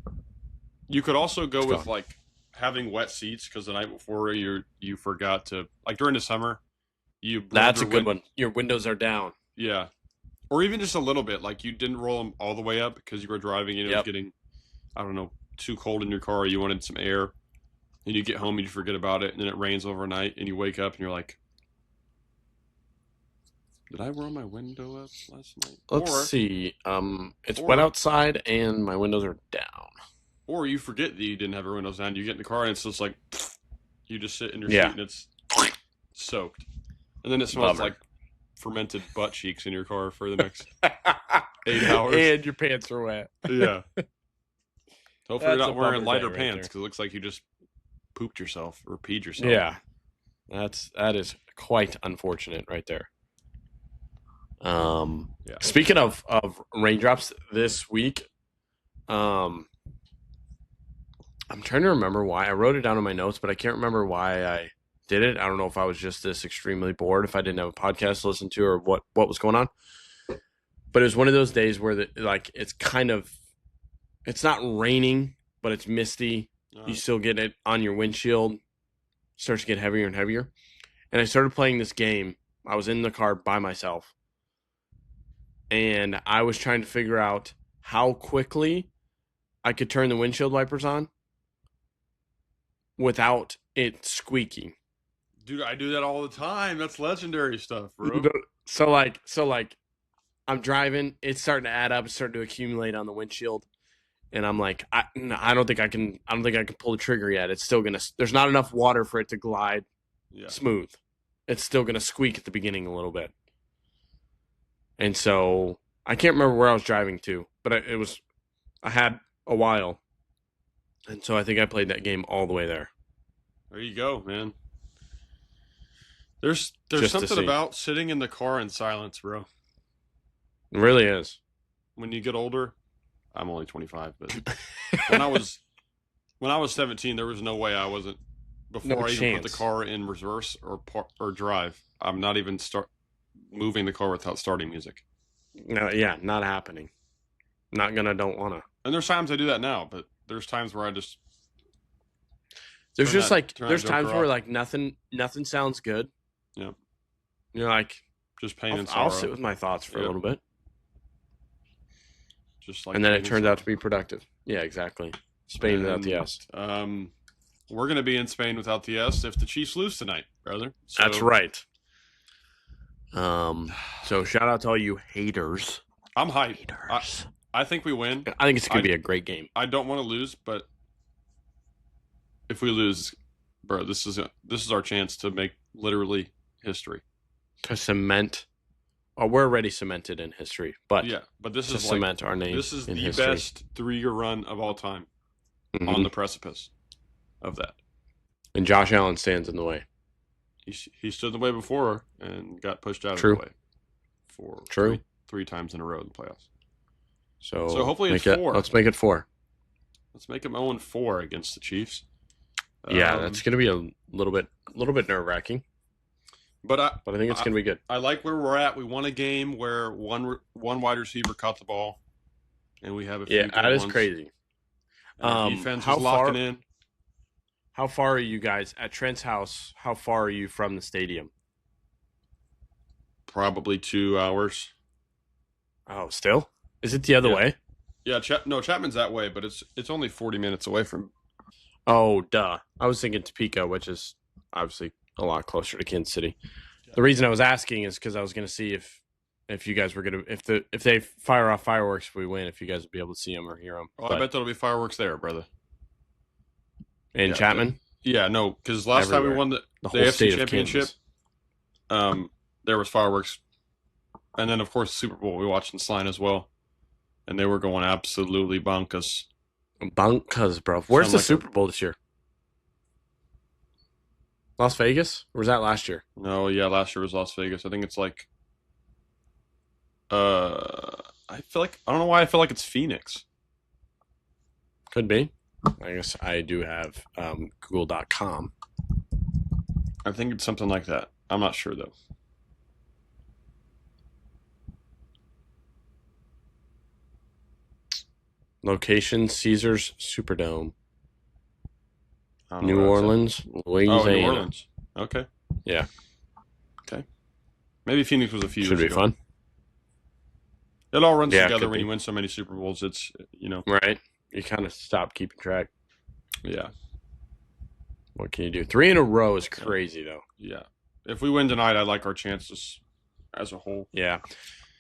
[SPEAKER 2] You could also go with like having wet seats because the night before you forgot to, like, during the summer.
[SPEAKER 1] That's a good one. Your windows are down.
[SPEAKER 2] Yeah, or even just a little bit. Like you didn't roll them all the way up because you were driving and it was getting, I don't know, too cold in your car. You wanted some air, and you get home and you forget about it, and then it rains overnight, and you wake up and you're like, did I roll my window up last night?
[SPEAKER 1] Let's see. It's wet outside and my windows are down.
[SPEAKER 2] Or you forget that you didn't have your windows down. You get in the car and it's just like, you just sit in your seat and it's soaked. And then it smells like fermented butt cheeks in your car for the next 8 hours.
[SPEAKER 1] And your pants are wet.
[SPEAKER 2] Yeah. Hopefully you're
[SPEAKER 1] That's
[SPEAKER 2] not
[SPEAKER 1] a
[SPEAKER 2] wearing
[SPEAKER 1] bummer
[SPEAKER 2] lighter
[SPEAKER 1] day right
[SPEAKER 2] pants
[SPEAKER 1] there.
[SPEAKER 2] because it looks like you just pooped yourself or peed yourself.
[SPEAKER 1] Yeah, that is quite unfortunate right there.
[SPEAKER 2] Yeah.
[SPEAKER 1] Speaking of raindrops this week, I'm trying to remember why I wrote it down in my notes, but I can't remember why I did it. I don't know if I was just this extremely bored, if I didn't have a podcast to listen to, or what was going on. But it was one of those days where it's not raining, but it's misty. You still get it on your windshield. It starts to get heavier and heavier. And I started playing this game. I was in the car by myself. And I was trying to figure out how quickly I could turn the windshield wipers on without it squeaking.
[SPEAKER 2] Dude, I do that all the time. That's legendary stuff, bro.
[SPEAKER 1] So I'm driving. It's starting to add up. It's starting to accumulate on the windshield. And I'm like, I don't think I can pull the trigger yet. It's still there's not enough water for it to glide smooth. It's still gonna squeak at the beginning a little bit. And so I can't remember where I was driving to, but I had a while. And so I think I played that game all the way there.
[SPEAKER 2] There you go, man. There's
[SPEAKER 1] Just
[SPEAKER 2] something about sitting in the car in silence, bro.
[SPEAKER 1] It really is.
[SPEAKER 2] When you get older, I'm only 25, but when I was 17, there was no way I wasn't before I even put the car in reverse or drive. I'm not even moving the car without starting music.
[SPEAKER 1] No, yeah, not happening. Not gonna, don't wanna.
[SPEAKER 2] And there's times I do that now, but there's times where I just
[SPEAKER 1] there's times where like nothing sounds good.
[SPEAKER 2] Yeah.
[SPEAKER 1] You're like,
[SPEAKER 2] just pain and sorrow.
[SPEAKER 1] I'll sit with my thoughts for a little bit.
[SPEAKER 2] Just like,
[SPEAKER 1] and then it turns out to be productive. Yeah, exactly. Spain without the S.
[SPEAKER 2] We're gonna be in Spain without the S if the Chiefs lose tonight, brother. So,
[SPEAKER 1] that's right. So shout out to all you haters.
[SPEAKER 2] I'm hyped. I think we win.
[SPEAKER 1] I think it's gonna be a great game.
[SPEAKER 2] I don't want to lose, but if we lose, bro, this is our chance to make literally history.
[SPEAKER 1] To cement. Oh, we're already cemented in history, but
[SPEAKER 2] this is
[SPEAKER 1] cement our name.
[SPEAKER 2] This is the
[SPEAKER 1] history.
[SPEAKER 2] Best 3-year run of all time, on the precipice of that.
[SPEAKER 1] And Josh Allen stands in the way.
[SPEAKER 2] He stood in the way before and got pushed out of the way for three times in a row in the playoffs. So hopefully it's 4.
[SPEAKER 1] Let's make it 4.
[SPEAKER 2] Let's make them 0-4 against the Chiefs.
[SPEAKER 1] Yeah, that's going to be a little bit nerve-wracking. But I think it's going to be good.
[SPEAKER 2] I like where we're at. We won a game where one wide receiver caught the ball, and we have a few.
[SPEAKER 1] Yeah, that is crazy.
[SPEAKER 2] Defense is locking in.
[SPEAKER 1] How far are you guys at Trent's house? How far are you from the stadium?
[SPEAKER 2] Probably 2 hours.
[SPEAKER 1] Oh, still? Is it the other way?
[SPEAKER 2] Yeah, Chapman's that way, but it's only 40 minutes away from.
[SPEAKER 1] Oh, duh! I was thinking Topeka, which is obviously a lot closer to Kansas City. Yeah. The reason I was asking is because I was going to see if you guys were going to if they fire off fireworks if we win, if you guys would be able to see them or hear them.
[SPEAKER 2] Oh, I bet there'll be fireworks there, brother.
[SPEAKER 1] In Chapman?
[SPEAKER 2] Yeah, no, because last time we won the AFC Championship, there was fireworks, and then of course the Super Bowl we watched in Slime as well, and they were going absolutely bonkers.
[SPEAKER 1] Bonkers, bro. Where's the Super Bowl this year? Las Vegas? Or was that last year?
[SPEAKER 2] No, yeah, last year was Las Vegas. I think it's like I don't know why I feel like it's Phoenix.
[SPEAKER 1] Could be. I guess I do have Google.com.
[SPEAKER 2] I think it's something like that. I'm not sure though.
[SPEAKER 1] Location: Caesars Superdome. New Orleans, Louisiana.
[SPEAKER 2] Oh, New Orleans. Okay.
[SPEAKER 1] Yeah.
[SPEAKER 2] Okay. Maybe Phoenix was a few years
[SPEAKER 1] ago. Should be fun.
[SPEAKER 2] It all runs together when you win so many Super Bowls. It's,
[SPEAKER 1] Right. You kind of stop keeping track.
[SPEAKER 2] Yeah.
[SPEAKER 1] What can you do? 3 in a row is crazy, though.
[SPEAKER 2] Yeah. If we win tonight, I like our chances as a whole.
[SPEAKER 1] Yeah.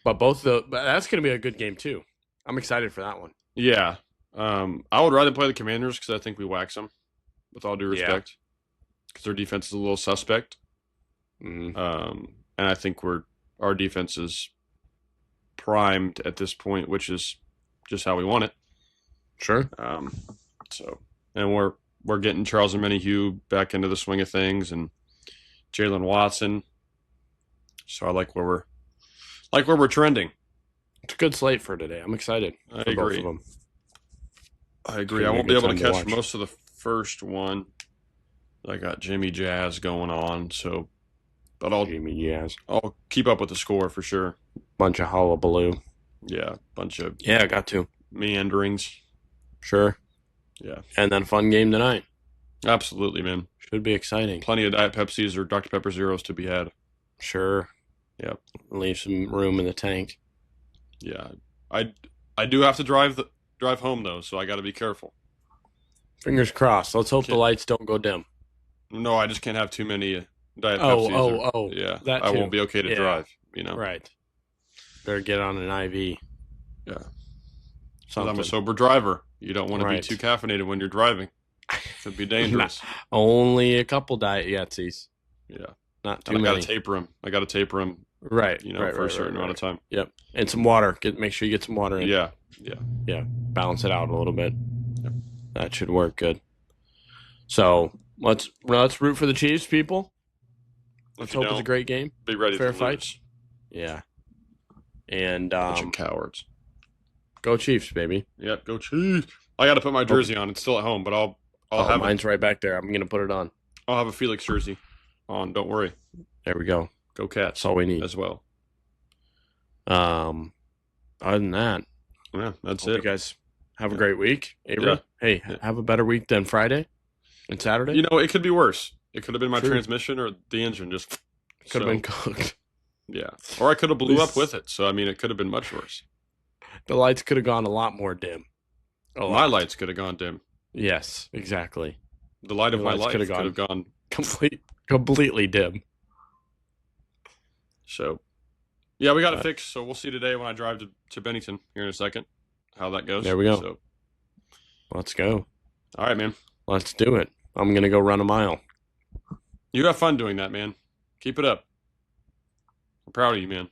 [SPEAKER 1] But that's going to be a good game, too. I'm excited for that one.
[SPEAKER 2] Yeah. I would rather play the Commanders because I think we wax them, with all due respect. Because their defense is a little suspect.
[SPEAKER 1] Mm-hmm.
[SPEAKER 2] And I think our defense is primed at this point, which is just how we want it.
[SPEAKER 1] Sure.
[SPEAKER 2] So, and we're getting Charles and Hugh back into the swing of things, and Jalen Watson. So I like where we're trending.
[SPEAKER 1] It's a good slate for today. I'm excited for
[SPEAKER 2] I agree.
[SPEAKER 1] both of them.
[SPEAKER 2] I agree. I won't be able to catch most of the first one. I got Jimmy Jazz going on, so but I'll keep up with the score for sure.
[SPEAKER 1] Bunch of hullabaloo.
[SPEAKER 2] Yeah,
[SPEAKER 1] got to
[SPEAKER 2] meanderings.
[SPEAKER 1] Sure.
[SPEAKER 2] Yeah.
[SPEAKER 1] And then fun game tonight.
[SPEAKER 2] Absolutely, man.
[SPEAKER 1] Should be exciting.
[SPEAKER 2] Plenty of Diet Pepsis or Dr. Pepper Zeros to be had.
[SPEAKER 1] Sure.
[SPEAKER 2] Yep.
[SPEAKER 1] Leave some room in the tank.
[SPEAKER 2] Yeah. I do have to drive home though, so I got to be careful.
[SPEAKER 1] Fingers crossed. Let's hope the lights don't go dim.
[SPEAKER 2] No, I just can't have too many Diet Pepsis. Yeah.
[SPEAKER 1] That
[SPEAKER 2] I
[SPEAKER 1] too.
[SPEAKER 2] won't be okay to drive,
[SPEAKER 1] Right. Better get on an IV.
[SPEAKER 2] Yeah.
[SPEAKER 1] Something.
[SPEAKER 2] I'm a sober driver. You don't want to be too caffeinated when you're driving. It could be dangerous.
[SPEAKER 1] Only a couple Diet Yetsies.
[SPEAKER 2] Yeah.
[SPEAKER 1] Not too many.
[SPEAKER 2] I got to taper them.
[SPEAKER 1] Right.
[SPEAKER 2] For a certain amount of time.
[SPEAKER 1] Yep. And some water. Make sure you get some water in.
[SPEAKER 2] Yeah.
[SPEAKER 1] Balance it out a little bit.
[SPEAKER 2] Yep.
[SPEAKER 1] That should work good. So let's root for the Chiefs, people. Let's hope it's a great game.
[SPEAKER 2] Be ready
[SPEAKER 1] Fair
[SPEAKER 2] for
[SPEAKER 1] fight. Yeah. And
[SPEAKER 2] bunch of cowards.
[SPEAKER 1] Go Chiefs, baby.
[SPEAKER 2] Yep, go Chiefs. I got to put my jersey on. It's still at home, but I'll have
[SPEAKER 1] mine's right back there. I'm gonna put it on.
[SPEAKER 2] I'll have a Felix jersey on. Don't worry.
[SPEAKER 1] There we go.
[SPEAKER 2] Go Cats.
[SPEAKER 1] That's all we need
[SPEAKER 2] as well.
[SPEAKER 1] Other than that,
[SPEAKER 2] yeah, that's it.
[SPEAKER 1] You guys have a great week. Avery. Yeah. Hey, have a better week than Friday and Saturday.
[SPEAKER 2] It could be worse. It could have been my transmission or the engine just
[SPEAKER 1] could have been cooked.
[SPEAKER 2] Yeah, or I could have blew up with it. So it could have been much worse.
[SPEAKER 1] The lights could have gone a lot more dim.
[SPEAKER 2] My lights could have gone dim.
[SPEAKER 1] Yes, exactly.
[SPEAKER 2] The light of my life could have gone
[SPEAKER 1] completely dim.
[SPEAKER 2] So, yeah, we got it fixed. So we'll see today when I drive to Bennington here in a second how that goes.
[SPEAKER 1] There we go.
[SPEAKER 2] So,
[SPEAKER 1] let's go.
[SPEAKER 2] All right, man.
[SPEAKER 1] Let's do it. I'm going to go run a mile.
[SPEAKER 2] You have fun doing that, man. Keep it up. I'm proud of you, man.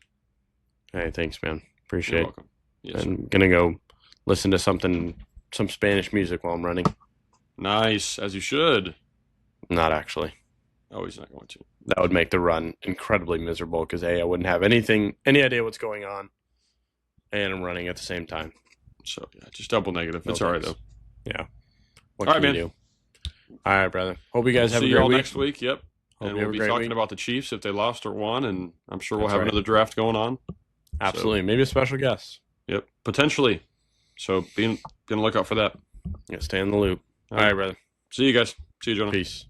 [SPEAKER 1] Hey, thanks, man. Appreciate it.
[SPEAKER 2] You're welcome. Yes,
[SPEAKER 1] I'm going to go listen to some Spanish music while I'm running.
[SPEAKER 2] Nice, as you should.
[SPEAKER 1] Not actually.
[SPEAKER 2] Oh, he's not going to.
[SPEAKER 1] That would make the run incredibly miserable because I wouldn't have any idea what's going on, and I'm running at the same time.
[SPEAKER 2] So yeah, just double negative. It's all right though.
[SPEAKER 1] Yeah.
[SPEAKER 2] All right, man.
[SPEAKER 1] Do? All right, brother. Hope you guys have a great
[SPEAKER 2] week. See you all
[SPEAKER 1] week.
[SPEAKER 2] next week. Yep.
[SPEAKER 1] Hope
[SPEAKER 2] and we'll be talking about the Chiefs if they lost or won, and I'm sure we'll have another draft going on.
[SPEAKER 1] Absolutely. Maybe a special guest.
[SPEAKER 2] Yep. Potentially. So be on the lookout for that.
[SPEAKER 1] Yeah, stay in the loop. All right, brother.
[SPEAKER 2] See you guys. See you, Jonah.
[SPEAKER 1] Peace.